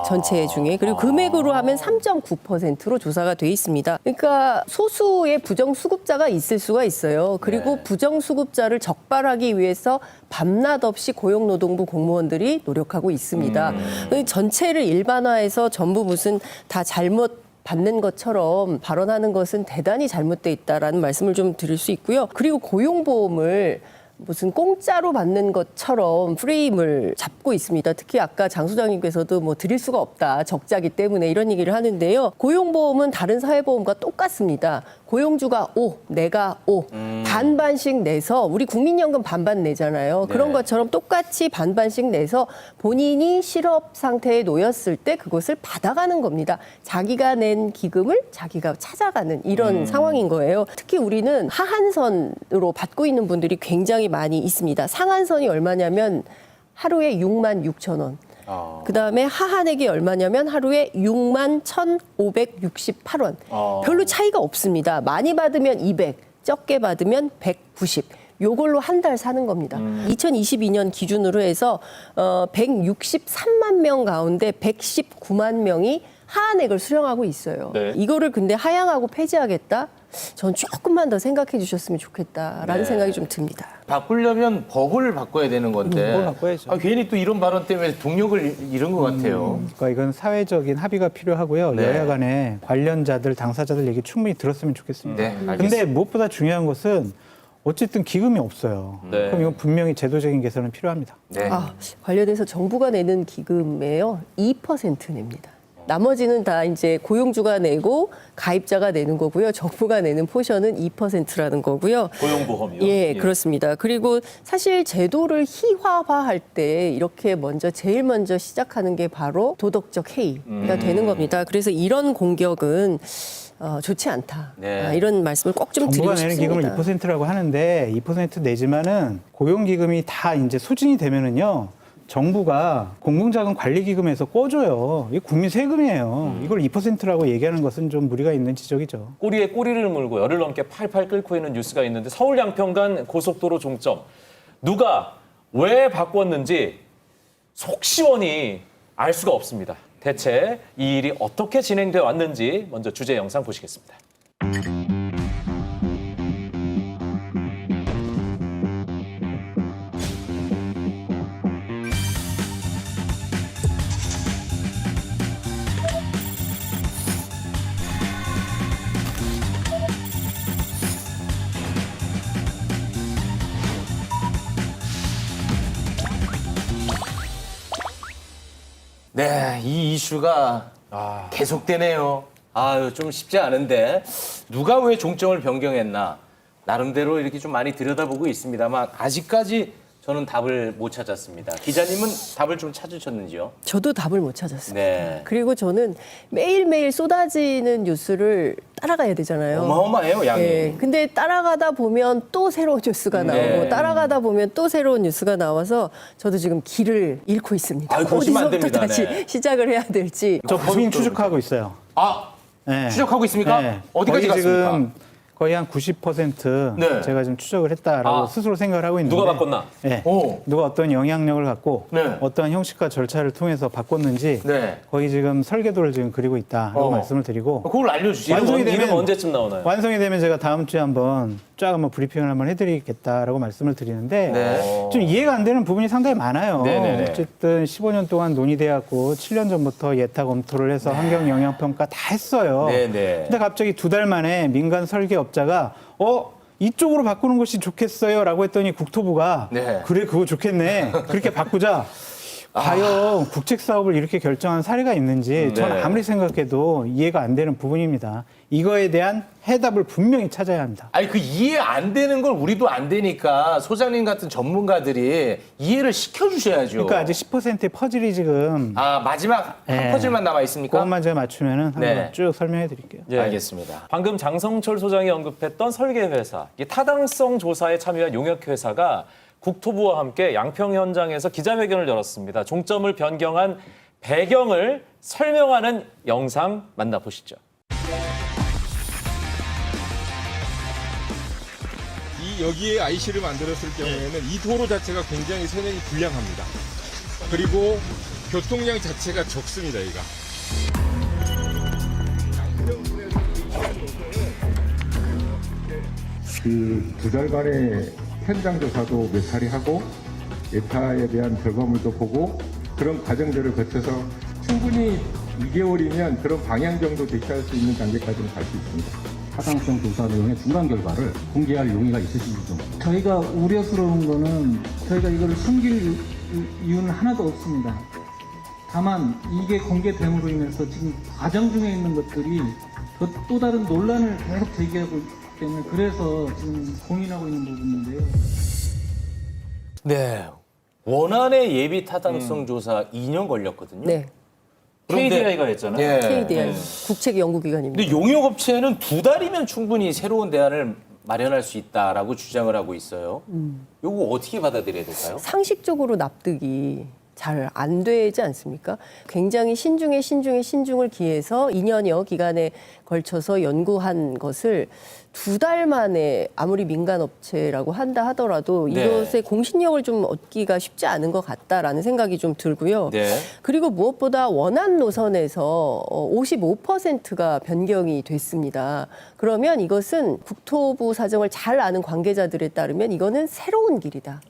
전체 중에 그리고 금액으로 하면 3.9%로 조사가 돼 있습니다. 그러니까 소수의 부정수급자가 있을 수가 있어요. 그리고 네. 부정수급자를 적발하기 위해서 밤낮 없이 고용노동부 공무원들이 노력하고 있습니다. 전체를 일반화해서 전부 무슨 다 잘못 받는 것처럼 발언하는 것은 대단히 잘못돼 있다라는 말씀을 좀 드릴 수 있고요. 그리고 고용보험을 무슨 공짜로 받는 것처럼 프레임을 잡고 있습니다. 특히 아까 장 소장님께서도 뭐 드릴 수가 없다. 적자기 때문에 이런 얘기를 하는데요. 고용보험은 다른 사회보험과 똑같습니다. 고용주가 O, 내가 O, 반반씩 내서 우리 국민연금 반반 내잖아요. 그런 것처럼 똑같이 반반씩 내서 본인이 실업 상태에 놓였을 때 그것을 받아가는 겁니다. 자기가 낸 기금을 자기가 찾아가는 이런 상황인 거예요. 특히 우리는 하한선으로 받고 있는 분들이 굉장히 많이 있습니다. 상한선이 얼마냐면 하루에 6만 6천 원. 그다음에 하한액이 얼마냐면 하루에 6만 1,568원. 별로 차이가 없습니다. 많이 받으면 200, 적게 받으면 190. 요걸로 한 달 사는 겁니다. 2022년 기준으로 해서 163만 명 가운데 119만 명이 하한액을 수령하고 있어요. 네. 이거를 근데 하향하고 폐지하겠다? 전 조금만 더 생각해 주셨으면 좋겠다라는 생각이 좀 듭니다. 바꾸려면 법을 바꿔야 되는 건데. 법을 바꿔야죠. 괜히 또 이런 발언 때문에 동력을 잃은 것 같아요. 그러니까 이건 사회적인 합의가 필요하고요. 네. 여야 간에 관련자들, 당사자들 얘기 충분히 들었으면 좋겠습니다. 네, 알겠습니다. 근데 무엇보다 중요한 것은 어쨌든 기금이 없어요. 네. 그럼 이건 분명히 제도적인 개선은 필요합니다. 네. 관련해서 정부가 내는 기금에요 2% 냅니다. 나머지는 다 이제 고용주가 내고 가입자가 내는 거고요. 정부가 내는 포션은 2%라는 거고요. 고용보험이요? 예, 그렇습니다. 그리고 사실 제도를 희화화할 때 이렇게 제일 먼저 시작하는 게 바로 도덕적 해이가 되는 겁니다. 그래서 이런 공격은 좋지 않다. 네. 이런 말씀을 꼭 좀 드리고 정부가 내는 싶습니다. 기금을 2%라고 하는데 2% 내지만은 고용기금이 다 이제 소진이 되면은요. 정부가 공공자금 관리기금에서 꿔줘요. 이게 국민 세금이에요. 이걸 2%라고 얘기하는 것은 좀 무리가 있는 지적이죠. 꼬리에 꼬리를 물고 열흘 넘게 팔팔 끓고 있는 뉴스가 있는데 서울 양평간 고속도로 종점 누가 왜 바꿨는지 속 시원히 알 수가 없습니다. 대체 이 일이 어떻게 진행돼 왔는지 먼저 주제 영상 보시겠습니다. 네, 이 이슈가 계속되네요. 좀 쉽지 않은데 누가 왜 종점을 변경했나 나름대로 이렇게 좀 많이 들여다보고 있습니다만 아직까지 저는 답을 못 찾았습니다. 기자님은 답을 좀 찾으셨는지요? 저도 답을 못 찾았습니다. 네. 그리고 저는 매일매일 쏟아지는 뉴스를 따라가야 되잖아요. 어마어마해요, 양이. 예, 근데 따라가다 보면 또 새로운 뉴스가 나오고 네. 따라가다 보면 또 새로운 뉴스가 나와서 저도 지금 길을 잃고 있습니다. 그러시면 안 어디서부터 됩니다. 다시 네. 시작을 해야 될지. 저 법인 추적하고 있어요. 네. 추적하고 있습니까? 네. 어디까지 거의 갔습니까? 지금 거의 한 90% 네. 제가 지금 추적을 했다라고 스스로 생각을 하고 있는데 누가 바꿨나? 네. 오. 누가 어떤 영향력을 갖고 네. 어떤 형식과 절차를 통해서 바꿨는지 네. 거의 지금 설계도를 지금 그리고 있다라고 말씀을 드리고 그걸 알려주세요. 완성이 이름 되면 언제쯤 나오나요? 완성이 되면 제가 다음 주에 한번 쫙 한번 브리핑을 한번 해드리겠다라고 말씀을 드리는데 네. 좀 이해가 안 되는 부분이 상당히 많아요. 네네네. 어쨌든 15년 동안 논의돼갖고 7년 전부터 예타 검토를 해서 환경 영향 평가 다 했어요. 네네. 근데 갑자기 2달 만에 민간 설계업자가 이쪽으로 바꾸는 것이 좋겠어요라고 했더니 국토부가 네. 그래 그거 좋겠네 그렇게 바꾸자. 과연 국책 사업을 이렇게 결정한 사례가 있는지 저는 아무리 생각해도 이해가 안 되는 부분입니다. 이거에 대한 해답을 분명히 찾아야 합니다. 아니 그 이해 안 되는 걸 우리도 안 되니까 소장님 같은 전문가들이 이해를 시켜주셔야죠. 그러니까 아직 10%의 퍼즐이 지금 마지막 한 네. 퍼즐만 남아 있습니까? 그것만 제가 맞추면은 한번 네. 쭉 설명해 드릴게요. 예. 알겠습니다. 방금 장성철 소장이 언급했던 설계회사, 이 타당성 조사에 참여한 용역회사가 국토부와 함께 양평 현장에서 기자회견을 열었습니다. 종점을 변경한 배경을 설명하는 영상 만나보시죠. 여기에 IC를 만들었을 경우에는 이 도로 자체가 굉장히 선행이 불량합니다. 그리고 교통량 자체가 적습니다, 여기가. 그 2달간의 현장 조사도 몇 차례 하고 예타에 대한 결과물도 보고 그런 과정들을 거쳐서 충분히 2개월이면 그런 방향 정도 제시할 수 있는 단계까지는 갈 수 있습니다. 타당성 조사 내용의 중간 결과를 공개할 용의가 있으신지 좀. 저희가 우려스러운 거는 저희가 이걸 숨길 이유는 하나도 없습니다. 다만 이게 공개됨으로 인해서 지금 과정 중에 있는 것들이 또 다른 논란을 계속 제기하고 있기 때문에 그래서 지금 고민하고 있는 부분인데요. 네. 원안의 예비 타당성 조사 2년 걸렸거든요. 네. KDI가 했잖아요. 예. KDI 국책연구기관입니다. 근데 용역업체는 2달이면 충분히 새로운 대안을 마련할 수 있다라고 주장을 하고 있어요. 요거 어떻게 받아들여야 될까요? 상식적으로 납득이 잘 안 되지 않습니까? 굉장히 신중을 기해서 2년여 기간에 걸쳐서 연구한 것을 2달 만에 아무리 민간 업체라고 한다 하더라도 네. 이것의 공신력을 좀 얻기가 쉽지 않은 것 같다라는 생각이 좀 들고요. 네. 그리고 무엇보다 원안 노선에서 55%가 변경이 됐습니다. 그러면 이것은 국토부 사정을 잘 아는 관계자들에 따르면 이거는 새로운 길이다.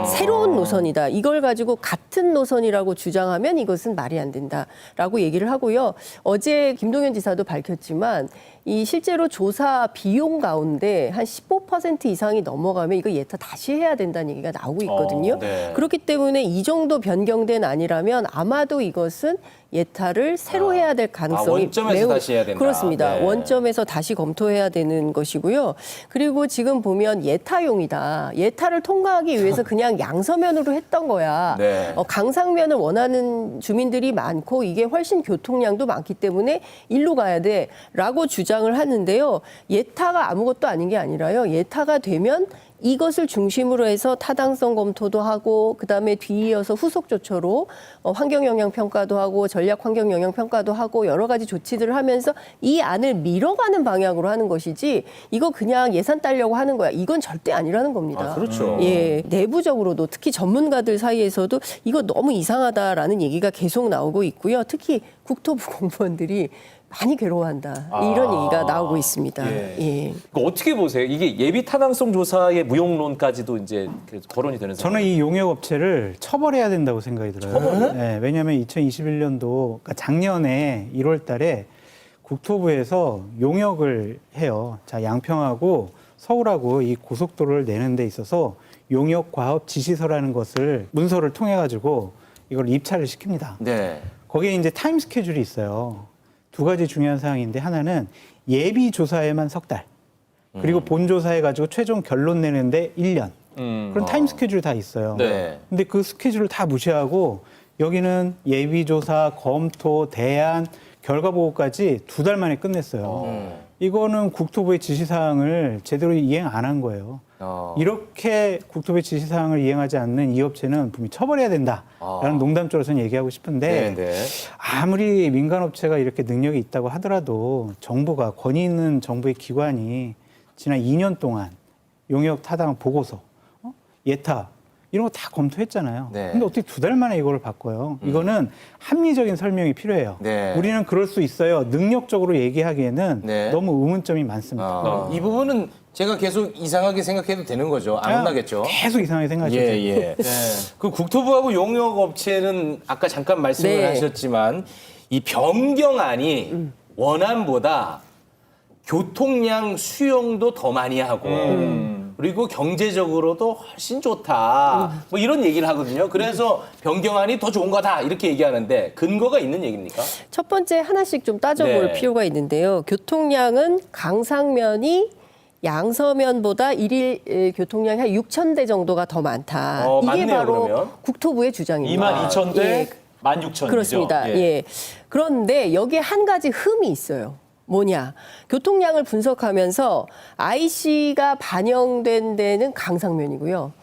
새로운 노선이다. 이걸 가지고 같은 노선이라고 주장하면 이것은 말이 안 된다라고 얘기를 하고요. 어제 김동연 지사도 밝혔지만 이 실제로 조사 비용 가운데 한 15% 이상이 넘어가면 이거 예타 다시 해야 된다는 얘기가 나오고 있거든요. 네. 그렇기 때문에 이 정도 변경된 아니라면 아마도 이것은 예타를 새로 해야 될 가능성이 원점에서 다시 해야 된다. 그렇습니다. 네. 원점에서 다시 검토해야 되는 것이고요. 그리고 지금 보면 예타용이다. 예타를 통과하기 위해서 그냥 양서면으로 했던 거야. 네. 강상면을 원하는 주민들이 많고 이게 훨씬 교통량도 많기 때문에 일로 가야 돼라고 주장을 하는데요. 예타가 아무것도 아닌 게 아니라요. 예타가 되면 이것을 중심으로 해서 타당성 검토도 하고 그다음에 뒤이어서 후속 조처로 환경영향평가도 하고 전략환경영향평가도 하고 여러 가지 조치들을 하면서 이 안을 밀어가는 방향으로 하는 것이지 이거 그냥 예산 따려고 하는 거야. 이건 절대 아니라는 겁니다. 그렇죠. 예, 내부적으로도 특히 전문가들 사이에서도 이거 너무 이상하다라는 얘기가 계속 나오고 있고요. 특히 국토부 공무원들이 많이 괴로워한다. 이런 얘기가 나오고 있습니다. 예. 어떻게 보세요? 이게 예비 타당성 조사의 무용론까지도 이제 거론이 되는 저는 이 용역업체를 처벌해야 된다고 생각이 들어요. 네, 왜냐하면 2021년도 그러니까 작년에 1월 달에 국토부에서 용역을 해요. 자, 양평하고 서울하고 이 고속도로를 내는 데 있어서 용역과업 지시서라는 것을 문서를 통해 가지고 이걸 입찰을 시킵니다. 네. 거기에 이제 타임 스케줄이 있어요. 2가지 중요한 사항인데 하나는 예비 조사에만 3달. 그리고 본 조사해 가지고 최종 결론 내는데 1년. 그런 타임 스케줄이 다 있어요. 네. 근데 그 스케줄을 다 무시하고 여기는 예비 조사, 검토, 대안, 결과 보고까지 2달 만에 끝냈어요. 이거는 국토부의 지시사항을 제대로 이행 안 한 거예요. 이렇게 국토부의 지시사항을 이행하지 않는 이 업체는 분명히 처벌해야 된다라는 농담조로 저는 얘기하고 싶은데 아무리 민간업체가 이렇게 능력이 있다고 하더라도 정부가 권위 있는 정부의 기관이 지난 2년 동안 용역 타당 보고서, 예타 이런 거 다 검토했잖아요. 네. 근데 어떻게 2달 만에 이거를 바꿔요? 이거는 합리적인 설명이 필요해요. 네. 우리는 그럴 수 있어요. 능력적으로 얘기하기에는 네. 너무 의문점이 많습니다. 이 부분은 제가 계속 이상하게 생각해도 되는 거죠. 안 혼나겠죠. 계속 이상하게 생각하셔도 돼요. 예. 그 국토부하고 용역업체는 아까 잠깐 말씀을 네. 하셨지만 이 변경안이 원안보다 교통량 수용도 더 많이 하고 그리고 경제적으로도 훨씬 좋다. 뭐 이런 얘기를 하거든요. 그래서 변경안이 더 좋은 거다 이렇게 얘기하는데 근거가 있는 얘기입니까? 첫 번째 하나씩 좀 따져볼 네. 필요가 있는데요. 교통량은 강상면이 양서면보다 일일 교통량이 한 6,000대 정도가 더 많다. 이게 맞네요, 바로 그러면. 국토부의 주장입니다. 22,000대, 예, 16,000이죠. 그렇습니다. 예. 그런데 여기에 한 가지 흠이 있어요. 뭐냐? 교통량을 분석하면서 IC가 반영된 데는 강상면이고요.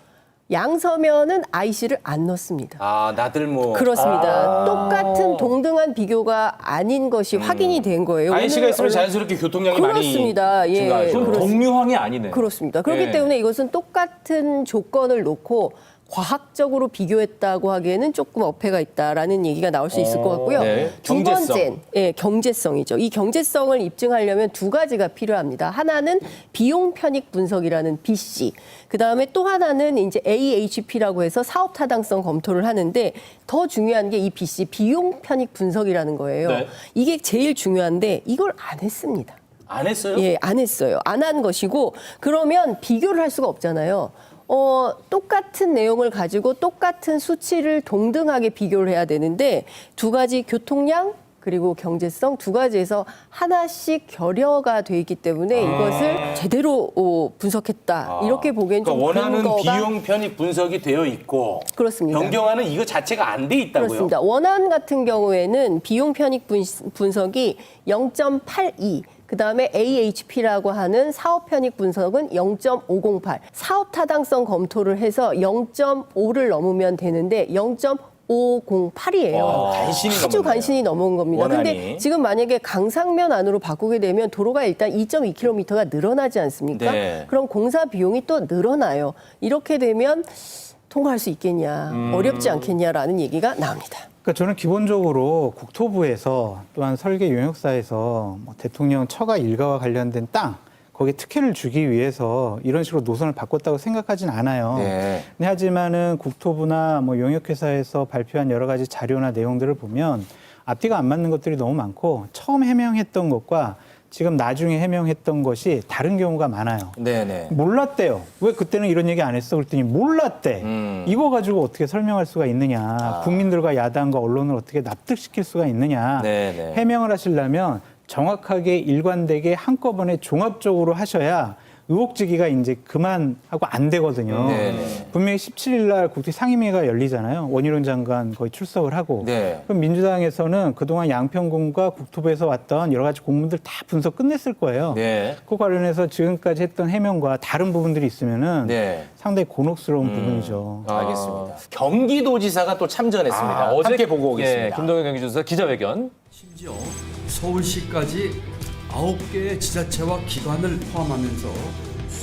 양서면은 IC를 안 넣습니다. 나들모. 그렇습니다. 똑같은 동등한 비교가 아닌 것이 확인이 된 거예요. IC가 오늘 있으면 자연스럽게 교통량이 그렇습니다. 많이 증가하죠. 그렇습니다. 동류항이 아니네. 그렇습니다. 그렇기 네. 때문에 이것은 똑같은 조건을 놓고 과학적으로 비교했다고 하기에는 조금 어폐가 있다라는 얘기가 나올 수 있을 것 같고요. 네. 두 경제성. 번째는 경제성이죠. 이 경제성을 입증하려면 두 가지가 필요합니다. 하나는 비용 편익 분석이라는 BC, 그다음에 또 하나는 이제 AHP라고 해서 사업 타당성 검토를 하는데 더 중요한 게 이 BC 비용 편익 분석이라는 거예요. 네. 이게 제일 중요한데 이걸 안 했습니다. 안 했어요? 예, 안 했어요. 안 한 것이고 그러면 비교를 할 수가 없잖아요. 똑같은 내용을 가지고 똑같은 수치를 동등하게 비교를 해야 되는데 두 가지 교통량 그리고 경제성 두 가지에서 하나씩 결여가 돼 있기 때문에 이것을 제대로 분석했다. 이렇게 보기엔 좀 그러니까 원하는 근거가 비용 편익 분석이 되어 있고 그렇습니다. 변경안은 이거 자체가 안 돼 있다고요? 그렇습니다. 원안 같은 경우에는 비용 편익 분석이 0.82, 그다음에 AHP라고 하는 사업 편익 분석은 0.508. 사업 타당성 검토를 해서 0.5를 넘으면 되는데 0.508이에요. 간신히 아주 넘었네요. 간신히 넘은 겁니다. 원안이. 근데 지금 만약에 강상면 안으로 바꾸게 되면 도로가 일단 2.2km가 늘어나지 않습니까? 네. 그럼 공사 비용이 또 늘어나요. 이렇게 되면 통과할 수 있겠냐, 어렵지 않겠냐라는 얘기가 나옵니다. 그러니까 저는 기본적으로 국토부에서 또한 설계 용역사에서 뭐 대통령 처가 일가와 관련된 땅 거기에 특혜를 주기 위해서 이런 식으로 노선을 바꿨다고 생각하진 않아요. 네. 근데 하지만은 국토부나 뭐 용역회사에서 발표한 여러 가지 자료나 내용들을 보면 앞뒤가 안 맞는 것들이 너무 많고 처음 해명했던 것과 지금 나중에 해명했던 것이 다른 경우가 많아요. 네네. 몰랐대요. 왜 그때는 이런 얘기 안 했어? 그랬더니 몰랐대. 이거 가지고 어떻게 설명할 수가 있느냐. 국민들과 야당과 언론을 어떻게 납득시킬 수가 있느냐. 네네. 해명을 하시려면 정확하게 일관되게 한꺼번에 종합적으로 하셔야 의혹제기가 이제 그만하고 안 되거든요. 네네. 분명히 17일 날 국회 상임위가 열리잖아요. 원희룡 장관 거의 출석을 하고. 네. 그럼 민주당에서는 그동안 양평군과 국토부에서 왔던 여러 가지 공문들 다 분석 끝냈을 거예요. 네. 그 관련해서 지금까지 했던 해명과 다른 부분들이 있으면은 네. 상당히 곤혹스러운 부분이죠. 알겠습니다. 경기도지사가 또 참전했습니다. 함께 보고 오겠습니다. 예, 김동현 경기지사 기자회견. 심지어 서울시까지 9개의 지자체와 기관을 포함하면서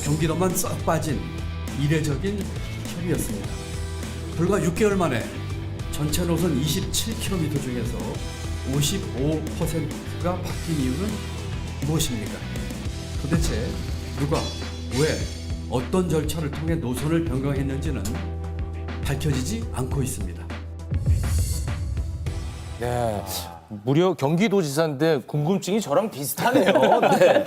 경기도만 싹 빠진 이례적인 협의였습니다. 불과 6개월 만에 전체 노선 27km 중에서 55%가 바뀐 이유는 무엇입니까? 도대체 누가, 왜, 어떤 절차를 통해 노선을 변경했는지는 밝혀지지 않고 있습니다. 네. 무려 경기도지사인데 궁금증이 저랑 비슷하네요. 네.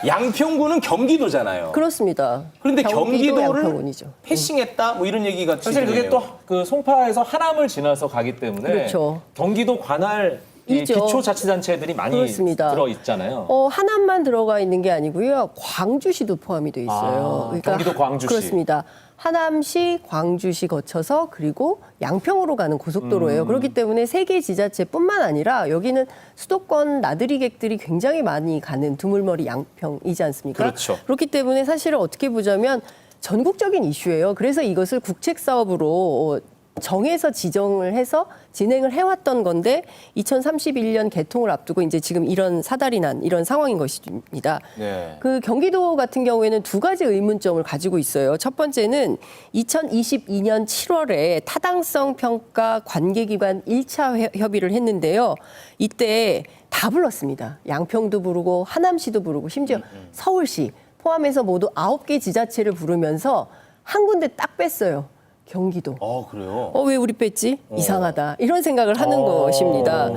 양평구는 경기도잖아요. 그렇습니다. 그런데 경기도 경기도를 양평군이죠. 패싱했다? 뭐 이런 얘기가 사실 그게 또 그 송파에서 하남을 지나서 가기 때문에 그렇죠. 경기도 관할 이 있죠. 기초자치단체들이 많이 그렇습니다. 들어 있잖아요. 하남만 들어가 있는 게 아니고요. 광주시도 포함이 돼 있어요. 경기도 광주시. 그렇습니다. 하남시, 광주시 거쳐서 그리고 양평으로 가는 고속도로예요. 그렇기 때문에 세 개 지자체뿐만 아니라 여기는 수도권 나들이객들이 굉장히 많이 가는 두물머리 양평이지 않습니까? 그렇죠. 그렇기 때문에 사실은 어떻게 보자면 전국적인 이슈예요. 그래서 이것을 국책 사업으로 정해서 지정을 해서 진행을 해왔던 건데 2031년 개통을 앞두고 이제 지금 이런 사달이 난 이런 상황인 것입니다. 네. 그 경기도 같은 경우에는 두 가지 의문점을 가지고 있어요. 첫 번째는 2022년 7월에 타당성 평가 관계기관 1차 협의를 했는데요. 이때 다 불렀습니다. 양평도 부르고 하남시도 부르고 심지어 서울시 포함해서 모두 9개 지자체를 부르면서 한 군데 딱 뺐어요. 경기도. 그래요? 왜 우리 뺐지? 이상하다. 이런 생각을 하는 것입니다.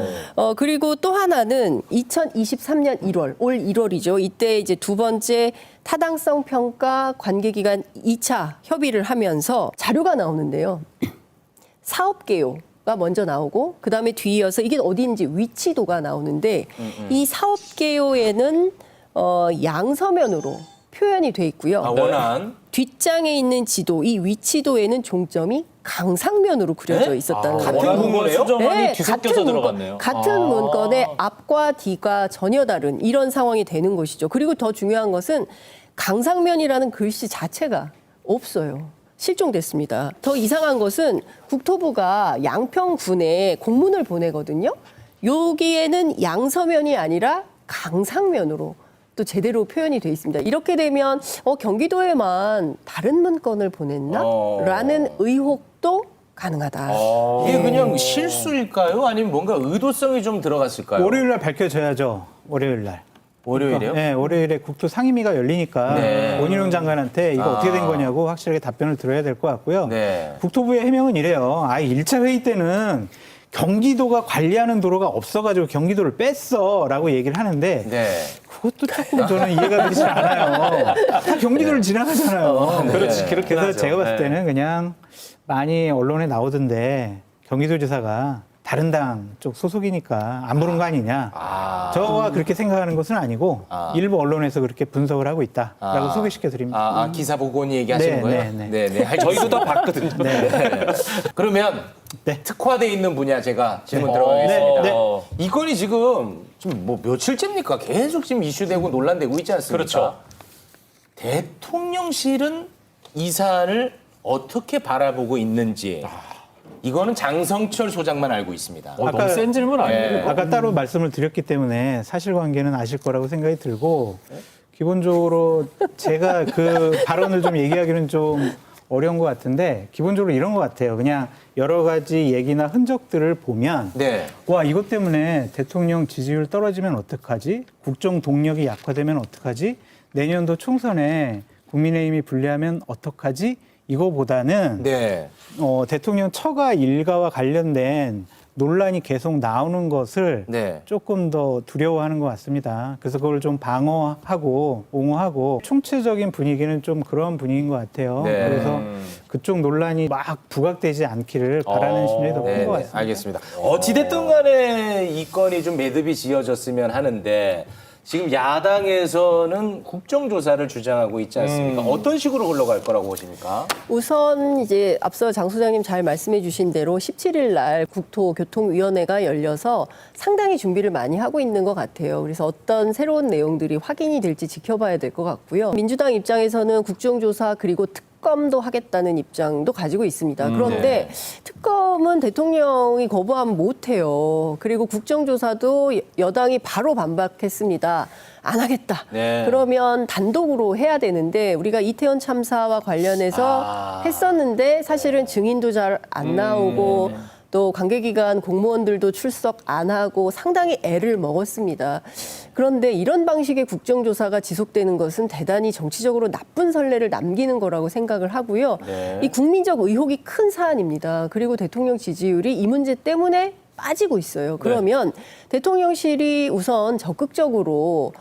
그리고 또 하나는 2023년 1월, 올 1월이죠. 이때 이제 두 번째 타당성 평가 관계기관 2차 협의를 하면서 자료가 나오는데요. 사업 개요가 먼저 나오고 그다음에 뒤이어서 이게 어디인지 위치도가 나오는데 이 사업 개요에는 양서면으로 표현이 돼 있고요. 원안. 뒷장에 있는 지도, 이 위치도에는 종점이 강상면으로 그려져 있었다는 거예요. 같은 문건이에요? 수정안이 뒤섞여서 문건, 들어갔네요. 같은 문건의 앞과 뒤가 전혀 다른 이런 상황이 되는 것이죠. 그리고 더 중요한 것은 강상면이라는 글씨 자체가 없어요. 실종됐습니다. 더 이상한 것은 국토부가 양평군에 공문을 보내거든요. 여기에는 양서면이 아니라 강상면으로 또 제대로 표현이 돼 있습니다. 이렇게 되면 경기도에만 다른 문건을 보냈나? 라는 의혹도 가능하다. 이게 그냥 실수일까요? 아니면 뭔가 의도성이 좀 들어갔을까요? 월요일 날 밝혀져야죠. 월요일 날. 월요일이요? 네, 월요일에 국토 상임위가 열리니까 네. 원희룡 장관한테 이거 어떻게 된 거냐고 확실하게 답변을 들어야 될 것 같고요. 네. 국토부의 해명은 이래요. 1차 회의 때는 경기도가 관리하는 도로가 없어가지고 경기도를 뺐어라고 얘기를 하는데 네. 그것도 조금 저는 이해가 되지 않아요. 다 경기도를 지나가잖아요. 네. 그렇지, 그렇긴 그래서 하죠. 제가 봤을 네. 때는 그냥 많이 언론에 나오던데 경기도지사가 다른 당 쪽 소속이니까 안 부른 거 아니냐. 저가 그렇게 생각하는 것은 아니고 일부 언론에서 그렇게 분석을 하고 있다라고 소개시켜 드립니다. 기사 보고 온 얘기하시는 네, 거예요? 네. 저희도 다 봤거든요. 네. 그러면 특화돼 있는 분야 제가 질문 들어가겠습니다. 네. 이 건이 지금 뭐 며칠째입니까? 계속 지금 이슈되고 논란되고 있지 않습니까? 그렇죠. 대통령실은 이 사안을 어떻게 바라보고 있는지 이거는 장성철 소장만 알고 있습니다. 너무 센 질문 아니에요? 아까 따로 말씀을 드렸기 때문에 사실관계는 아실 거라고 생각이 들고 기본적으로 제가 그 발언을 좀 얘기하기는 좀 어려운 것 같은데 기본적으로 이런 것 같아요. 그냥 여러 가지 얘기나 흔적들을 보면 네. 와 이것 때문에 대통령 지지율 떨어지면 어떡하지? 국정 동력이 약화되면 어떡하지? 내년도 총선에 국민의힘이 불리하면 어떡하지? 이거보다는 네. 대통령 처가 일가와 관련된 논란이 계속 나오는 것을 네. 조금 더 두려워하는 것 같습니다. 그래서 그걸 좀 방어하고 옹호하고 총체적인 분위기는 좀 그런 분위기인 것 같아요. 네. 그래서 그쪽 논란이 막 부각되지 않기를 바라는 심정이 더 큰 것 같습니다. 알겠습니다. 어찌됐든 간에 이 건이 좀 매듭이 지어졌으면 하는데 지금 야당에서는 국정조사를 주장하고 있지 않습니까? 어떤 식으로 흘러갈 거라고 보십니까? 우선 이제 앞서 장 소장님 잘 말씀해 주신 대로 17일 날 국토교통위원회가 열려서 상당히 준비를 많이 하고 있는 것 같아요. 그래서 어떤 새로운 내용들이 확인이 될지 지켜봐야 될 것 같고요. 민주당 입장에서는 국정조사 그리고 특검도 하겠다는 입장도 가지고 있습니다. 그런데 특검은 대통령이 거부하면 못해요. 그리고 국정조사도 여당이 바로 반박했습니다. 안 하겠다. 네. 그러면 단독으로 해야 되는데 우리가 이태원 참사와 관련해서 했었는데 사실은 증인도 잘 안 나오고 또 관계기관 공무원들도 출석 안 하고 상당히 애를 먹었습니다. 그런데 이런 방식의 국정조사가 지속되는 것은 대단히 정치적으로 나쁜 선례를 남기는 거라고 생각을 하고요. 이 국민적 의혹이 큰 사안입니다. 그리고 대통령 지지율이 이 문제 때문에 빠지고 있어요. 그러면 대통령실이 우선 적극적으로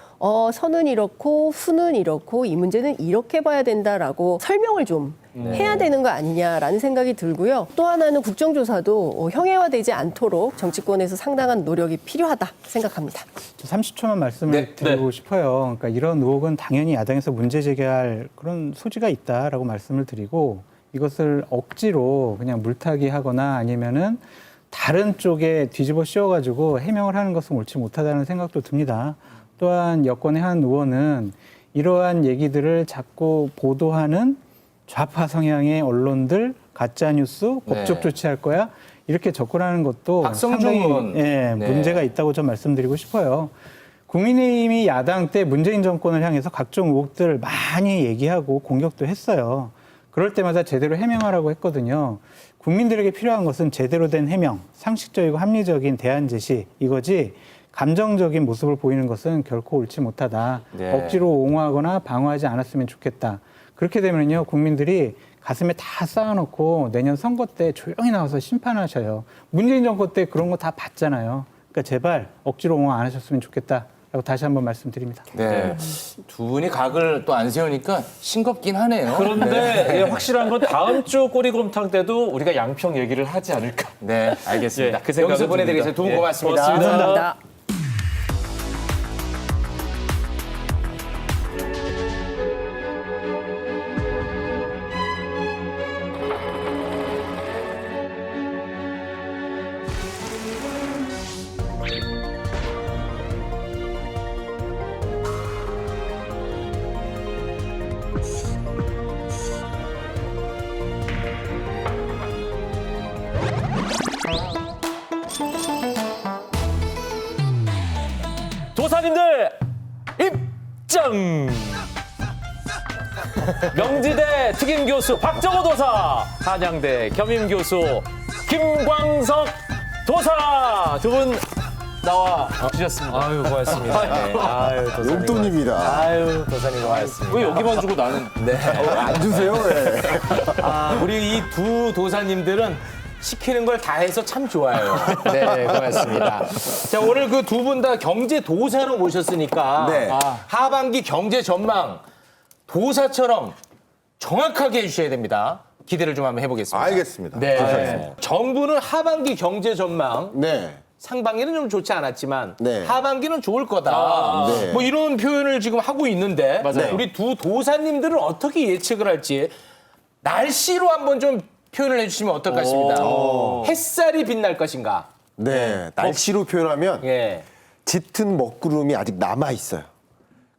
선은 이렇고 후는 이렇고 이 문제는 이렇게 봐야 된다라고 설명을 좀 해야 되는 거 아니냐라는 생각이 들고요. 또 하나는 국정조사도 형해화되지 않도록 정치권에서 상당한 노력이 필요하다 생각합니다. 30초만 말씀을 드리고 싶어요. 그러니까 이런 의혹은 당연히 야당에서 문제 제기할 그런 소지가 있다라고 말씀을 드리고 이것을 억지로 그냥 물타기 하거나 아니면은 다른 쪽에 뒤집어 씌워가지고 해명을 하는 것은 옳지 못하다는 생각도 듭니다. 또한 여권의 한 의원은 이러한 얘기들을 자꾸 보도하는 좌파 성향의 언론들 가짜뉴스 법적 조치할 거야 이렇게 접근하는 것도 상당히 문제가 있다고 좀 말씀드리고 싶어요. 국민의힘이 야당 때 문재인 정권을 향해서 각종 의혹들을 많이 얘기하고 공격도 했어요. 그럴 때마다 제대로 해명하라고 했거든요. 국민들에게 필요한 것은 제대로 된 해명, 상식적이고 합리적인 대안 제시 이거지 감정적인 모습을 보이는 것은 결코 옳지 못하다. 억지로 옹호하거나 방어하지 않았으면 좋겠다. 그렇게 되면요 국민들이 가슴에 다 쌓아놓고 내년 선거 때 조용히 나와서 심판하셔요. 문재인 정권 때 그런 거 다 봤잖아요. 그러니까 제발 억지로 옹호 안 하셨으면 좋겠다. 라고 다시 한번 말씀드립니다. 네. 두 분이 각을 또 안 세우니까 싱겁긴 하네요. 그런데 확실한 건 다음 주 꼬리곰탕 때도 우리가 양평 얘기를 하지 않을까. 네, 알겠습니다. 그 생각은 여기서 보내드리겠습니다. 두 분 고맙습니다. 고맙습니다. 감사합니다. 도사님들 짱! 명지대 특임교수 박정호 도사, 한양대 겸임교수 김광석 도사 두 분 나와 주셨습니다. 아유, 고맙습니다. 네. 아유, 도사님. 용돈입니다. 아유, 도사님 고맙습니다. 왜 여기만 주고 나는 네. 안 주세요. 네. 아, 우리 이 두 도사님들은 시키는 걸 다 해서 참 좋아요. 네, 고맙습니다. 자, 오늘 그 두 분 다 경제 도사로 모셨으니까 네. 하반기 경제 전망 도사처럼 정확하게 해주셔야 됩니다. 기대를 좀 한번 해보겠습니다. 알겠습니다. 네. 정부는 하반기 경제 전망 네. 상반기는 좀 좋지 않았지만 네. 하반기는 좋을 거다. 네. 뭐 이런 표현을 지금 하고 있는데 맞아요. 우리 두 도사님들은 어떻게 예측을 할지 날씨로 한번 좀 표현을 해주시면 어떨까 싶습니다. 햇살이 빛날 것인가? 네. 날씨로 표현하면 예. 짙은 먹구름이 아직 남아 있어요.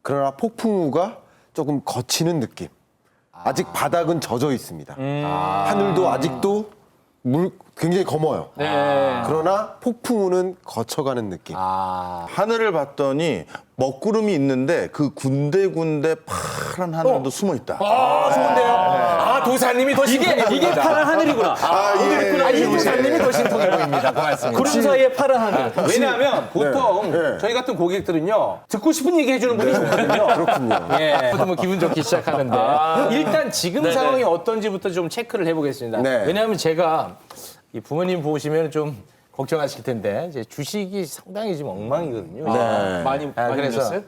그러나 폭풍우가 조금 거치는 느낌. 아직 바닥은 젖어 있습니다. 하늘도 아직도 굉장히 검어요. 그러나 폭풍우는 거쳐가는 느낌. 하늘을 봤더니 먹구름이 있는데 그 군데군데 파란 하늘도 숨어 있다. 좋은데요? 아, 도사님이 더 신통해 보입니다. 이게 파란 하늘이구나. 그렇구나. 이 도사님이 더 신통해 보입니다. 고맙습니다. 구름 사이에 파란 하늘. 왜냐하면 보통 네. 저희 같은 고객들은요 듣고 싶은 얘기 해주는 분이 좋거든요. 그렇군요. 예, 부터 뭐 기분 좋게 시작하는데 일단 지금 네네. 상황이 어떤지부터 좀 체크를 해보겠습니다. 네. 왜냐하면 제가 이 부모님 보시면 좀 걱정하실 텐데 이제 주식이 상당히 지금 엉망이거든요. 네. 많이 그래서 밀렸어요?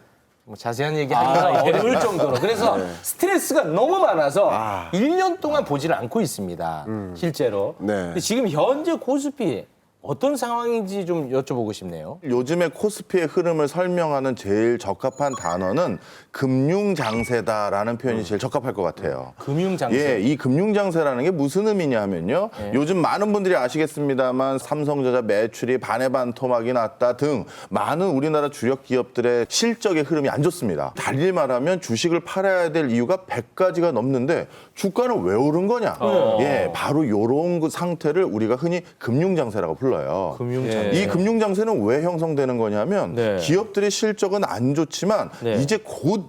뭐 자세한 얘기 하기가 어려울 정도로 그래서 스트레스가 너무 많아서 1년 동안 보지를 않고 있습니다. 실제로. 네. 근데 지금 현재 코스피 어떤 상황인지 좀 여쭤보고 싶네요. 요즘의 코스피의 흐름을 설명하는 제일 적합한 단어는 금융장세다라는 표현이 제일 적합할 것 같아요. 금융장세. 예, 이 금융장세라는 게 무슨 의미냐 하면요. 요즘 많은 분들이 아시겠습니다만 삼성전자 매출이 반의 반 토막이 났다 등 많은 우리나라 주력 기업들의 실적의 흐름이 안 좋습니다. 달리 말하면 주식을 팔아야 될 이유가 100가지가 넘는데 주가는 왜 오른 거냐. 예, 바로 이런 그 상태를 우리가 흔히 금융장세라고 불러요. 금융장세. 이 금융장세는 왜 형성되는 거냐면 네. 기업들의 실적은 안 좋지만 네. 이제 곧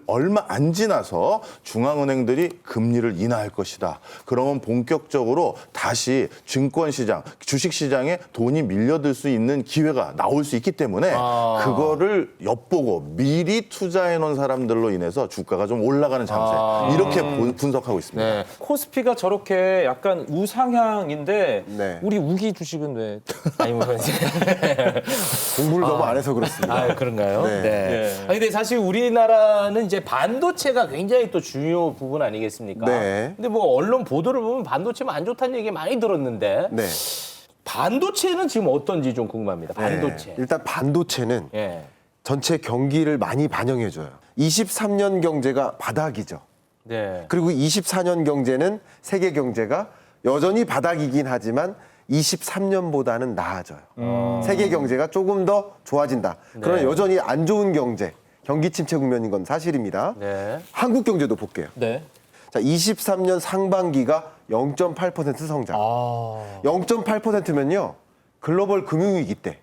얼마 안 지나서 중앙은행들이 금리를 인하할 것이다. 그러면 본격적으로 다시 증권시장, 주식시장에 돈이 밀려들 수 있는 기회가 나올 수 있기 때문에 그거를 엿보고 미리 투자해 놓은 사람들로 인해서 주가가 좀 올라가는 장세. 이렇게 분석하고 있습니다. 네. 코스피가 저렇게 약간 우상향인데 네. 우리 우기 주식은 왜? 아니 뭐 공부를 너무 안 해서 그렇습니다. 아, 그런가요? 네. 네. 아니, 근데 사실 우리나라는 이제 반도체가 굉장히 또 중요 부분 아니겠습니까? 네. 근데 뭐 언론 보도를 보면 반도체만 안 좋다는 얘기 많이 들었는데 네. 반도체는 지금 어떤지 좀 궁금합니다. 반도체. 네. 일단 반도체는 예. 전체 경기를 많이 반영해줘요. 23년 경제가 바닥이죠. 네. 그리고 24년 경제는 세계 경제가 여전히 바닥이긴 하지만 23년보다는 나아져요. 세계 경제가 조금 더 좋아진다. 그러나 여전히 안 좋은 경기 침체 국면인 건 사실입니다. 네. 한국 경제도 볼게요. 네. 자, 23년 상반기가 0.8% 성장. 0.8%면요. 글로벌 금융위기 때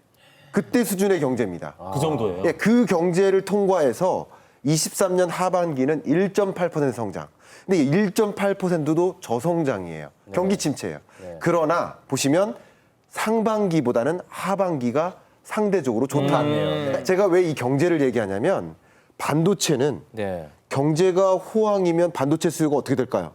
그때 수준의 경제입니다. 그 정도예요? 예, 그 경제를 통과해서 23년 하반기는 1.8% 성장. 근데 1.8%도 저성장이에요. 경기 침체예요. 그러나 보시면 상반기보다는 하반기가 상대적으로 좋다. 제가 왜 이 경제를 얘기하냐면 반도체는 네. 경제가 호황이면 반도체 수요가 어떻게 될까요?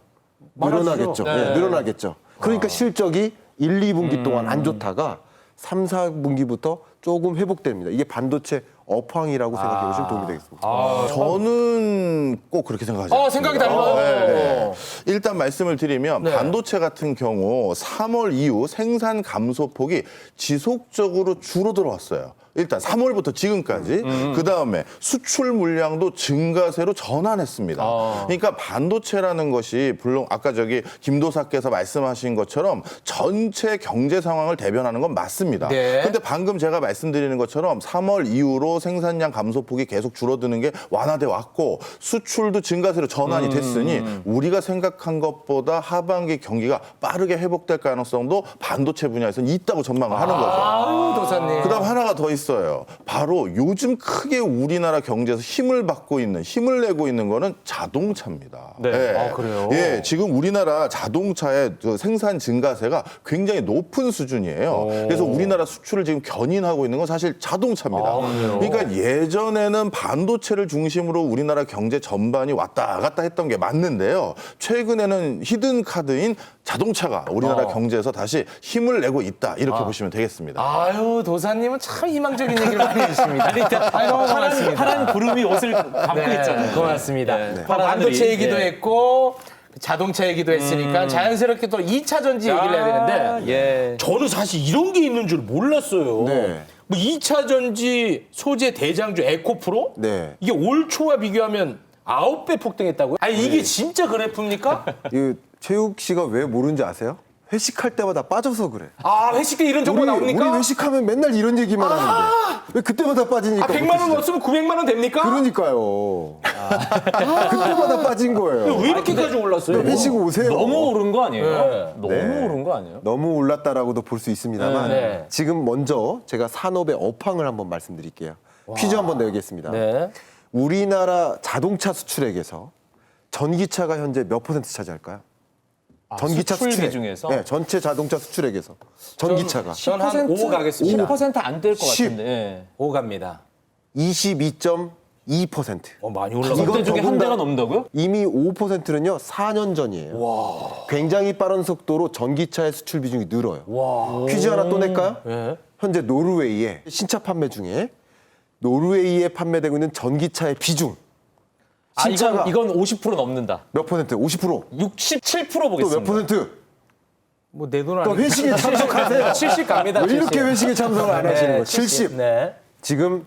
늘어나겠죠. 네. 네, 늘어나겠죠. 그러니까 실적이 1, 2분기 동안 안 좋다가 3, 4분기부터 조금 회복됩니다. 이게 반도체 업황이라고 생각해 보시면 도움이 되겠습니다. 저는 꼭 그렇게 생각하지 않습니다. 생각이 달라요? 네. 일단 말씀을 드리면 반도체 같은 경우 3월 이후 생산 감소폭이 지속적으로 줄어들어왔어요. 일단 3월부터 지금까지 그다음에 수출 물량도 증가세로 전환했습니다. 그러니까 반도체라는 것이 물론 아까 김 도사께서 말씀하신 것처럼 전체 경제 상황을 대변하는 건 맞습니다. 그런데 방금 제가 말씀드리는 것처럼 3월 이후로 생산량 감소폭이 계속 줄어드는 게 완화돼 왔고 수출도 증가세로 전환이 됐으니 우리가 생각한 것보다 하반기 경기가 빠르게 회복될 가능성도 반도체 분야에서는 있다고 전망을 하는 거죠. 아유, 도사님. 그다음 하나가 더 있습니다. 됐어요. 바로 요즘 크게 우리나라 경제에서 힘을 내고 있는 거는 자동차입니다. 네. 그래요? 예, 지금 우리나라 자동차의 생산 증가세가 굉장히 높은 수준이에요. 그래서 우리나라 수출을 지금 견인하고 있는 건 사실 자동차입니다. 그러니까 예전에는 반도체를 중심으로 우리나라 경제 전반이 왔다 갔다 했던 게 맞는데요. 최근에는 히든 카드인 자동차가 우리나라 경제에서 다시 힘을 내고 있다. 이렇게 보시면 되겠습니다. 아유, 도사님은 참 희망적인 얘기를 많이 해주십니다. 파란 구름이 옷을 감고 있잖아요. 고맙습니다. 네. 반도체 얘기도 예. 했고 자동차 얘기도 했으니까 자연스럽게 또 2차 전지 얘기를 해야 되는데 예. 저는 사실 이런 게 있는 줄 몰랐어요. 네. 뭐 2차 전지 소재 대장주 에코프로? 네. 이게 올 초와 비교하면 9배 폭등했다고요? 아니 이게 진짜 그래프입니까? 이 최욱 씨가 왜 모르는지 아세요? 회식할 때마다 빠져서 그래. 아, 회식 때 이런 정보 나옵니까? 우리 회식하면 맨날 이런 얘기만 하는데 왜 그때마다 빠지니까? 100만 원 없으면 900만 원 됩니까? 그러니까요. 그때마다 빠진 거예요. 왜 이렇게까지 올랐어요? 회식 오세요. 너무 오른 거 아니에요? 네. 너무 네. 오른 거 아니에요? 너무 올랐다라고도 볼 수 있습니다만 네. 지금 먼저 제가 산업의 업황을 한번 말씀드릴게요. 퀴즈 한번 내겠습니다. 네. 우리나라 자동차 수출액에서 전기차가 현재 몇 퍼센트 차지할까요? 전기차 수출 수출액. 비중에서? 네, 전체 자동차 수출액에서 전기차가 저는 한 5 가겠습니다. 10% 안 될 것 10. 같은데. 예. 5 갑니다. 22.2%. 많이 이건 그때 중에 한 더군다나 대가 넘는다고요? 이미 5%는요 4년 전이에요. 굉장히 빠른 속도로 전기차의 수출 비중이 늘어요. 퀴즈 하나 또 낼까요? 네. 현재 노르웨이의 신차 판매 중에 노르웨이에 판매되고 있는 전기차의 비중 신차가 이건 50% 넘는다. 몇 퍼센트? 50%? 67% 또 보겠습니다. 몇 퍼센트? 뭐 내 돈 또 아니고 회식에 참석하세요. 70 갑니다. 왜 이렇게 70. 회식에 참석을 안 하시는 거예요? 70. 네. 지금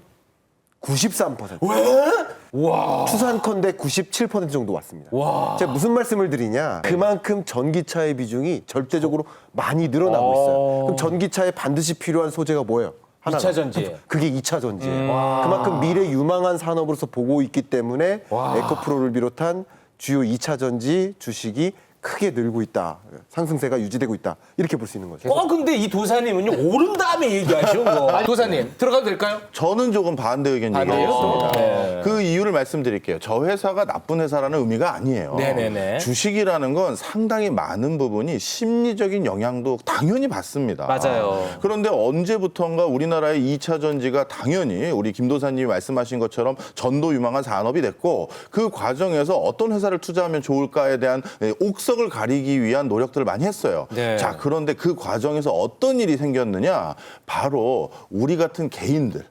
93%. 왜? 와. 추산컨대 97% 정도 왔습니다. 제가 무슨 말씀을 드리냐? 그만큼 전기차의 비중이 절대적으로 많이 늘어나고 있어요. 그럼 전기차에 반드시 필요한 소재가 뭐예요? 하나. 2차 전지. 그게 2차 전지예요. 그만큼 미래 유망한 산업으로서 보고 있기 때문에 에코프로를 비롯한 주요 2차 전지 주식이 크게 늘고 있다. 상승세가 유지되고 있다. 이렇게 볼 수 있는 거죠. 근데 이 도사님은요 오른 다음에 얘기하죠. 뭐. 도사님 들어가도 될까요? 저는 조금 반대 의견 얘기하겠습니다. 그 이유를 말씀드릴게요. 저 회사가 나쁜 회사라는 의미가 아니에요. 네네네. 주식이라는 건 상당히 많은 부분이 심리적인 영향도 당연히 받습니다. 맞아요. 그런데 언제부턴가 우리나라의 2차 전지가 당연히 우리 김 도사님이 말씀하신 것처럼 전도 유망한 산업이 됐고 그 과정에서 어떤 회사를 투자하면 좋을까에 대한 옥석을 가리기 위한 노력들을 많이 했어요. 네. 자, 그런데 그 과정에서 어떤 일이 생겼느냐? 바로 우리 같은 개인들.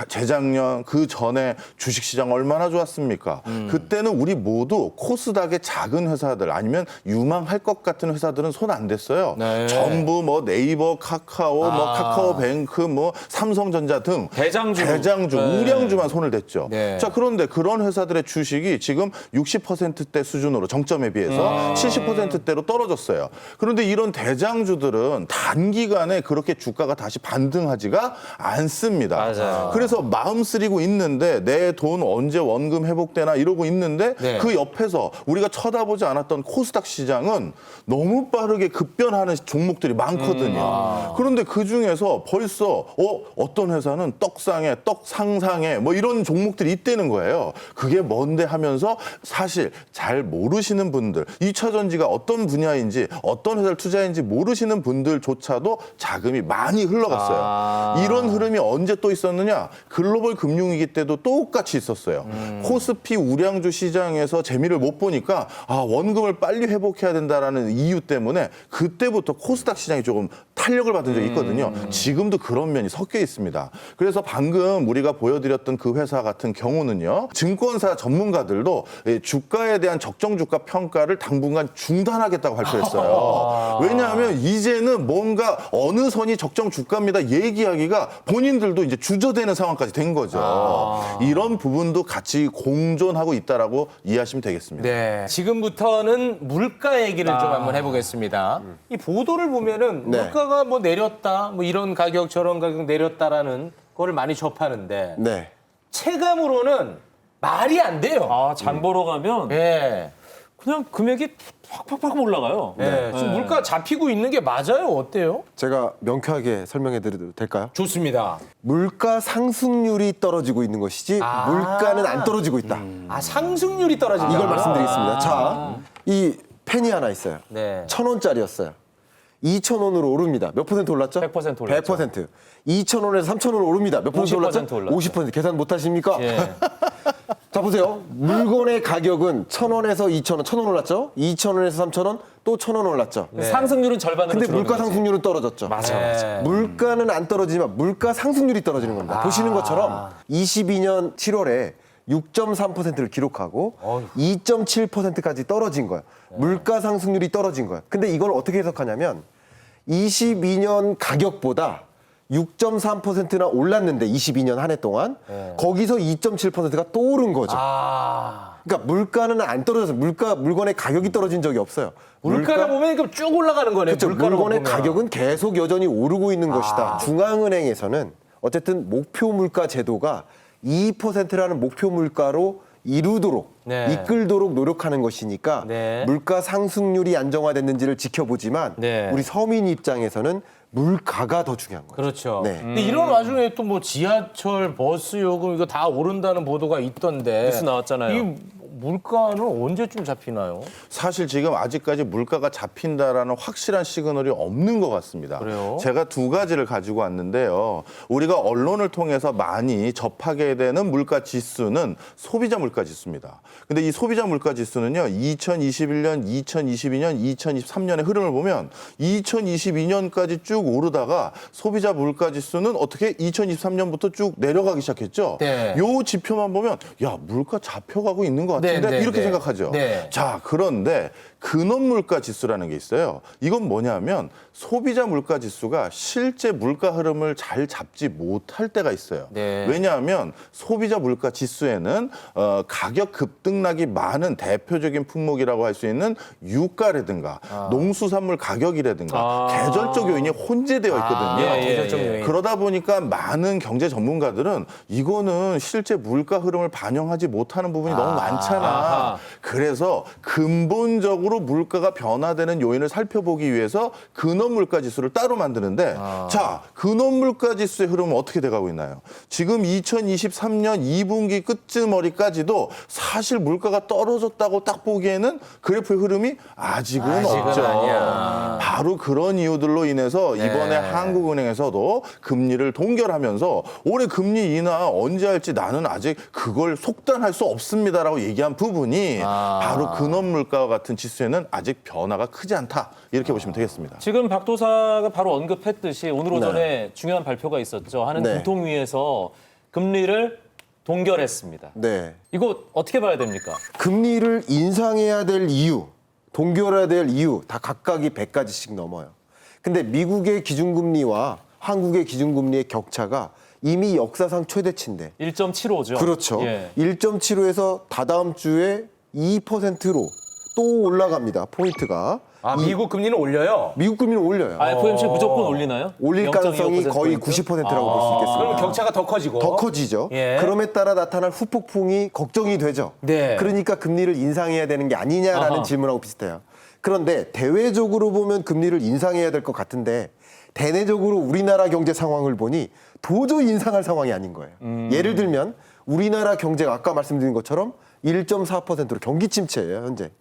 재작년 그 전에 주식시장 얼마나 좋았습니까? 그때는 우리 모두 코스닥의 작은 회사들 아니면 유망할 것 같은 회사들은 손 안 댔어요. 네. 전부 뭐 네이버, 카카오, 뭐 카카오뱅크, 뭐 삼성전자 등 대장주, 우량주만 손을 댔죠. 네. 자, 그런데 그런 회사들의 주식이 지금 60%대 수준으로 정점에 비해서 70%대로 떨어졌어요. 그런데 이런 대장주들은 단기간에 그렇게 주가가 다시 반등하지가 않습니다. 맞아요. 그래서 마음 쓰리고 있는데 내 돈 언제 원금 회복되나 이러고 있는데 네. 그 옆에서 우리가 쳐다보지 않았던 코스닥 시장은 너무 빠르게 급변하는 종목들이 많거든요. 그런데 그중에서 벌써 어떤 회사는 떡상에 떡 상상에 뭐 이런 종목들이 있다는 거예요. 그게 뭔데 하면서 사실 잘 모르시는 분들 2차 전지가 어떤 분야인지 어떤 회사를 투자했는지 모르시는 분들조차도 자금이 많이 흘러갔어요. 이런 흐름이 언제 또 있었느냐? 글로벌 금융위기 때도 똑같이 있었어요. 코스피 우량주 시장에서 재미를 못 보니까 원금을 빨리 회복해야 된다라는 이유 때문에 그때부터 코스닥 시장이 조금 탄력을 받은 적이 있거든요. 지금도 그런 면이 섞여 있습니다. 그래서 방금 우리가 보여드렸던 그 회사 같은 경우는요. 증권사 전문가들도 주가에 대한 적정 주가 평가를 당분간 중단하겠다고 발표했어요. 왜냐하면 이제는 뭔가 어느 선이 적정 주가입니다 얘기하기가 본인들도 이제 주저되는 상황까지 된 거죠. 이런 부분도 같이 공존하고 있다라고 이해하시면 되겠습니다. 네. 지금부터는 물가 얘기를 좀 한번 해보겠습니다. 이 보도를 보면은 네. 물가가 뭐 내렸다, 뭐 이런 가격 저런 가격 내렸다라는 거를 많이 접하는데 네. 체감으로는 말이 안 돼요. 장 보러 가면 예. 그냥 금액이 팍팍팍 올라가요. 네. 지금 물가 잡히고 있는 게 맞아요? 어때요? 제가 명쾌하게 설명해 드려도 될까요? 좋습니다. 물가 상승률이 떨어지고 있는 것이지 물가는 안 떨어지고 있다. 상승률이 떨어진다. 이걸 말씀드리겠습니다. 자, 이 펜이 하나 있어요. 네. 1,000원짜리였어요. 2,000원으로 오릅니다. 몇 퍼센트 올랐죠? 100% 올랐죠. 100%. 2,000원에서 3,000원 오릅니다. 몇 퍼센트 올랐죠? 50% 50%. 계산 못 하십니까? 예. 자, 보세요. 물건의 가격은 1,000원에서 2,000원, 1,000원 올랐죠? 2,000원에서 3,000원, 또 1,000원 올랐죠. 상승률은 절반으로 근데 줄어든 물가 거지. 상승률은 떨어졌죠. 맞아. 물가는 안 떨어지지만 물가 상승률이 떨어지는 겁니다. 보시는 것처럼 22년 7월에 6.3%를 기록하고 2.7%까지 떨어진 거예요. 물가 상승률이 떨어진 거예요. 근데 이걸 어떻게 해석하냐면 22년 가격보다 6.3%나 올랐는데 22년 한 해 동안 거기서 2.7%가 또 오른 거죠. 그러니까 물가는 안 떨어져서 물건의 가격이 떨어진 적이 없어요. 물가를 보면 그럼 쭉 올라가는 거네요. 그렇죠. 물가를 물건의 보면. 가격은 계속 여전히 오르고 있는 것이다. 중앙은행에서는 어쨌든 목표 물가 제도가 2%라는 목표 물가로 이루도록 이끌도록 노력하는 것이니까 물가 상승률이 안정화됐는지를 지켜보지만 우리 서민 입장에서는 물가가 더 중요한 거죠. 그렇죠. 네. 근데 이런 와중에 또 뭐 지하철, 버스 요금 이거 다 오른다는 보도가 있던데. 뉴스 나왔잖아요. 이 물가는 언제쯤 잡히나요? 사실 지금 아직까지 물가가 잡힌다라는 확실한 시그널이 없는 것 같습니다. 그래요? 제가 두 가지를 가지고 왔는데요. 우리가 언론을 통해서 많이 접하게 되는 물가 지수는 소비자 물가 지수입니다. 근데 이 소비자 물가 지수는요. 2021년, 2022년, 2023년의 흐름을 보면 2022년까지 쭉 오르다가 소비자 물가 지수는 어떻게 2023년부터 쭉 내려가기 시작했죠. 요 지표만 보면 야, 물가 잡혀가고 있는 것 같은데 이렇게 생각하죠. 자, 그런데 근원 물가 지수라는 게 있어요. 이건 뭐냐면 소비자 물가 지수가 실제 물가 흐름을 잘 잡지 못할 때가 있어요. 왜냐하면 소비자 물가 지수에는 가격 급등락이 많은 대표적인 품목이라고 할 수 있는 유가라든가 농수산물 가격이라든가 계절적 요인이 혼재되어 있거든요. 계절적 요인. 그러다 보니까 많은 경제 전문가들은 이거는 실제 물가 흐름을 반영하지 못하는 부분이 너무 많잖아. 그래서 근본적으로 물가가 변화되는 요인을 살펴보기 위해서 근원 물가 지수를 따로 만드는데 자, 근원 물가 지수의 흐름은 어떻게 돼가고 있나요? 지금 2023년 2분기 끝머리까지도 사실 물가가 떨어졌다고 딱 보기에는 그래프의 흐름이 아직은 없죠. 아니야. 바로 그런 이유들로 인해서 이번에 한국은행에서도 금리를 동결하면서 올해 금리 인하 언제 할지 나는 아직 그걸 속단할 수 없습니다라고 얘기한 부분이 바로 근원 물가와 같은 지수에는 아직 변화가 크지 않다. 이렇게 보시면 되겠습니다. 지금 박도사가 바로 언급했듯이 오늘 오전에 중요한 발표가 있었죠. 하는 공통위에서 금리를 동결했습니다. 이거 어떻게 봐야 됩니까? 금리를 인상해야 될 이유, 동결해야 될 이유 다 각각이 100가지씩 넘어요. 근데 미국의 기준금리와 한국의 기준금리의 격차가 이미 역사상 최대치인데 1.75죠. 그렇죠. 1.75에서 다다음 주에 2%로 또 올라갑니다. 포인트가. 미국 금리는 올려요? 미국 금리는 올려요. FOMC 무조건 올리나요? 올릴 가능성이 0.25% 거의 포인트? 90%라고 볼 수 있겠습니다. 그러면 격차가 더 커지고? 더 커지죠. 그럼에 따라 나타날 후폭풍이 걱정이 되죠. 그러니까 금리를 인상해야 되는 게 아니냐라는 질문하고 비슷해요. 그런데 대외적으로 보면 금리를 인상해야 될 것 같은데 대내적으로 우리나라 경제 상황을 보니 도저히 인상할 상황이 아닌 거예요. 예를 들면 우리나라 경제가 아까 말씀드린 것처럼 1.4%로 경기 침체예요, 현재.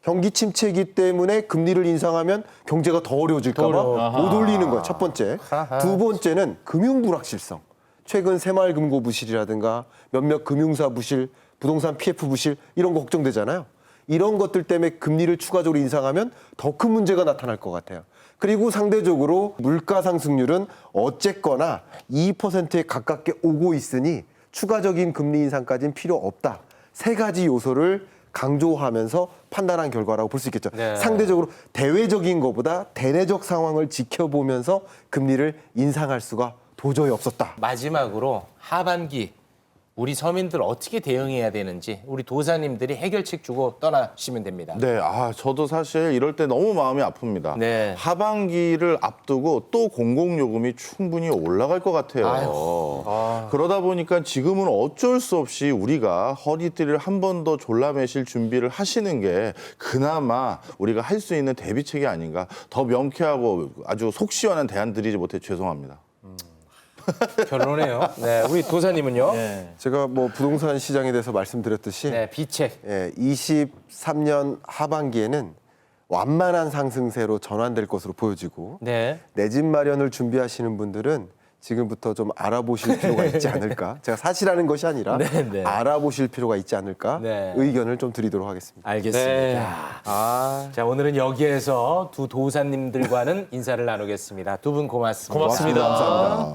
경기 침체이기 때문에 금리를 인상하면 경제가 더 어려워질까 봐 못 올리는 거예요, 첫 번째. 두 번째는 금융 불확실성. 최근 새마을금고 부실이라든가 몇몇 금융사 부실, 부동산 PF 부실 이런 거 걱정되잖아요. 이런 것들 때문에 금리를 추가적으로 인상하면 더 큰 문제가 나타날 것 같아요. 그리고 상대적으로 물가 상승률은 어쨌거나 2%에 가깝게 오고 있으니 추가적인 금리 인상까지는 필요 없다. 세 가지 요소를 강조하면서 판단한 결과라고 볼 수 있겠죠. 상대적으로 대외적인 것보다 대내적 상황을 지켜보면서 금리를 인상할 수가 도저히 없었다. 마지막으로 하반기 우리 서민들 어떻게 대응해야 되는지 우리 도사님들이 해결책 주고 떠나시면 됩니다. 네, 저도 사실 이럴 때 너무 마음이 아픕니다. 네. 하반기를 앞두고 또 공공요금이 충분히 올라갈 것 같아요. 그러다 보니까 지금은 어쩔 수 없이 우리가 허리띠를 한 번 더 졸라매실 준비를 하시는 게 그나마 우리가 할 수 있는 대비책이 아닌가. 더 명쾌하고 아주 속 시원한 대안 드리지 못해 죄송합니다. 결론해요. 네, 우리 도사님은요? 제가 뭐 부동산 시장에 대해서 말씀드렸듯이 네, 비책. 23년 하반기에는 완만한 상승세로 전환될 것으로 보여지고 네. 내 집 마련을 준비하시는 분들은 지금부터 좀 알아보실 필요가 있지 않을까. 제가 사실하는 것이 아니라 네. 알아보실 필요가 있지 않을까 네. 의견을 좀 드리도록 하겠습니다. 알겠습니다. 네. 자, 오늘은 여기에서 두 도사님들과는 인사를 나누겠습니다. 두 분 고맙습니다. 고맙습니다. 감사합니다.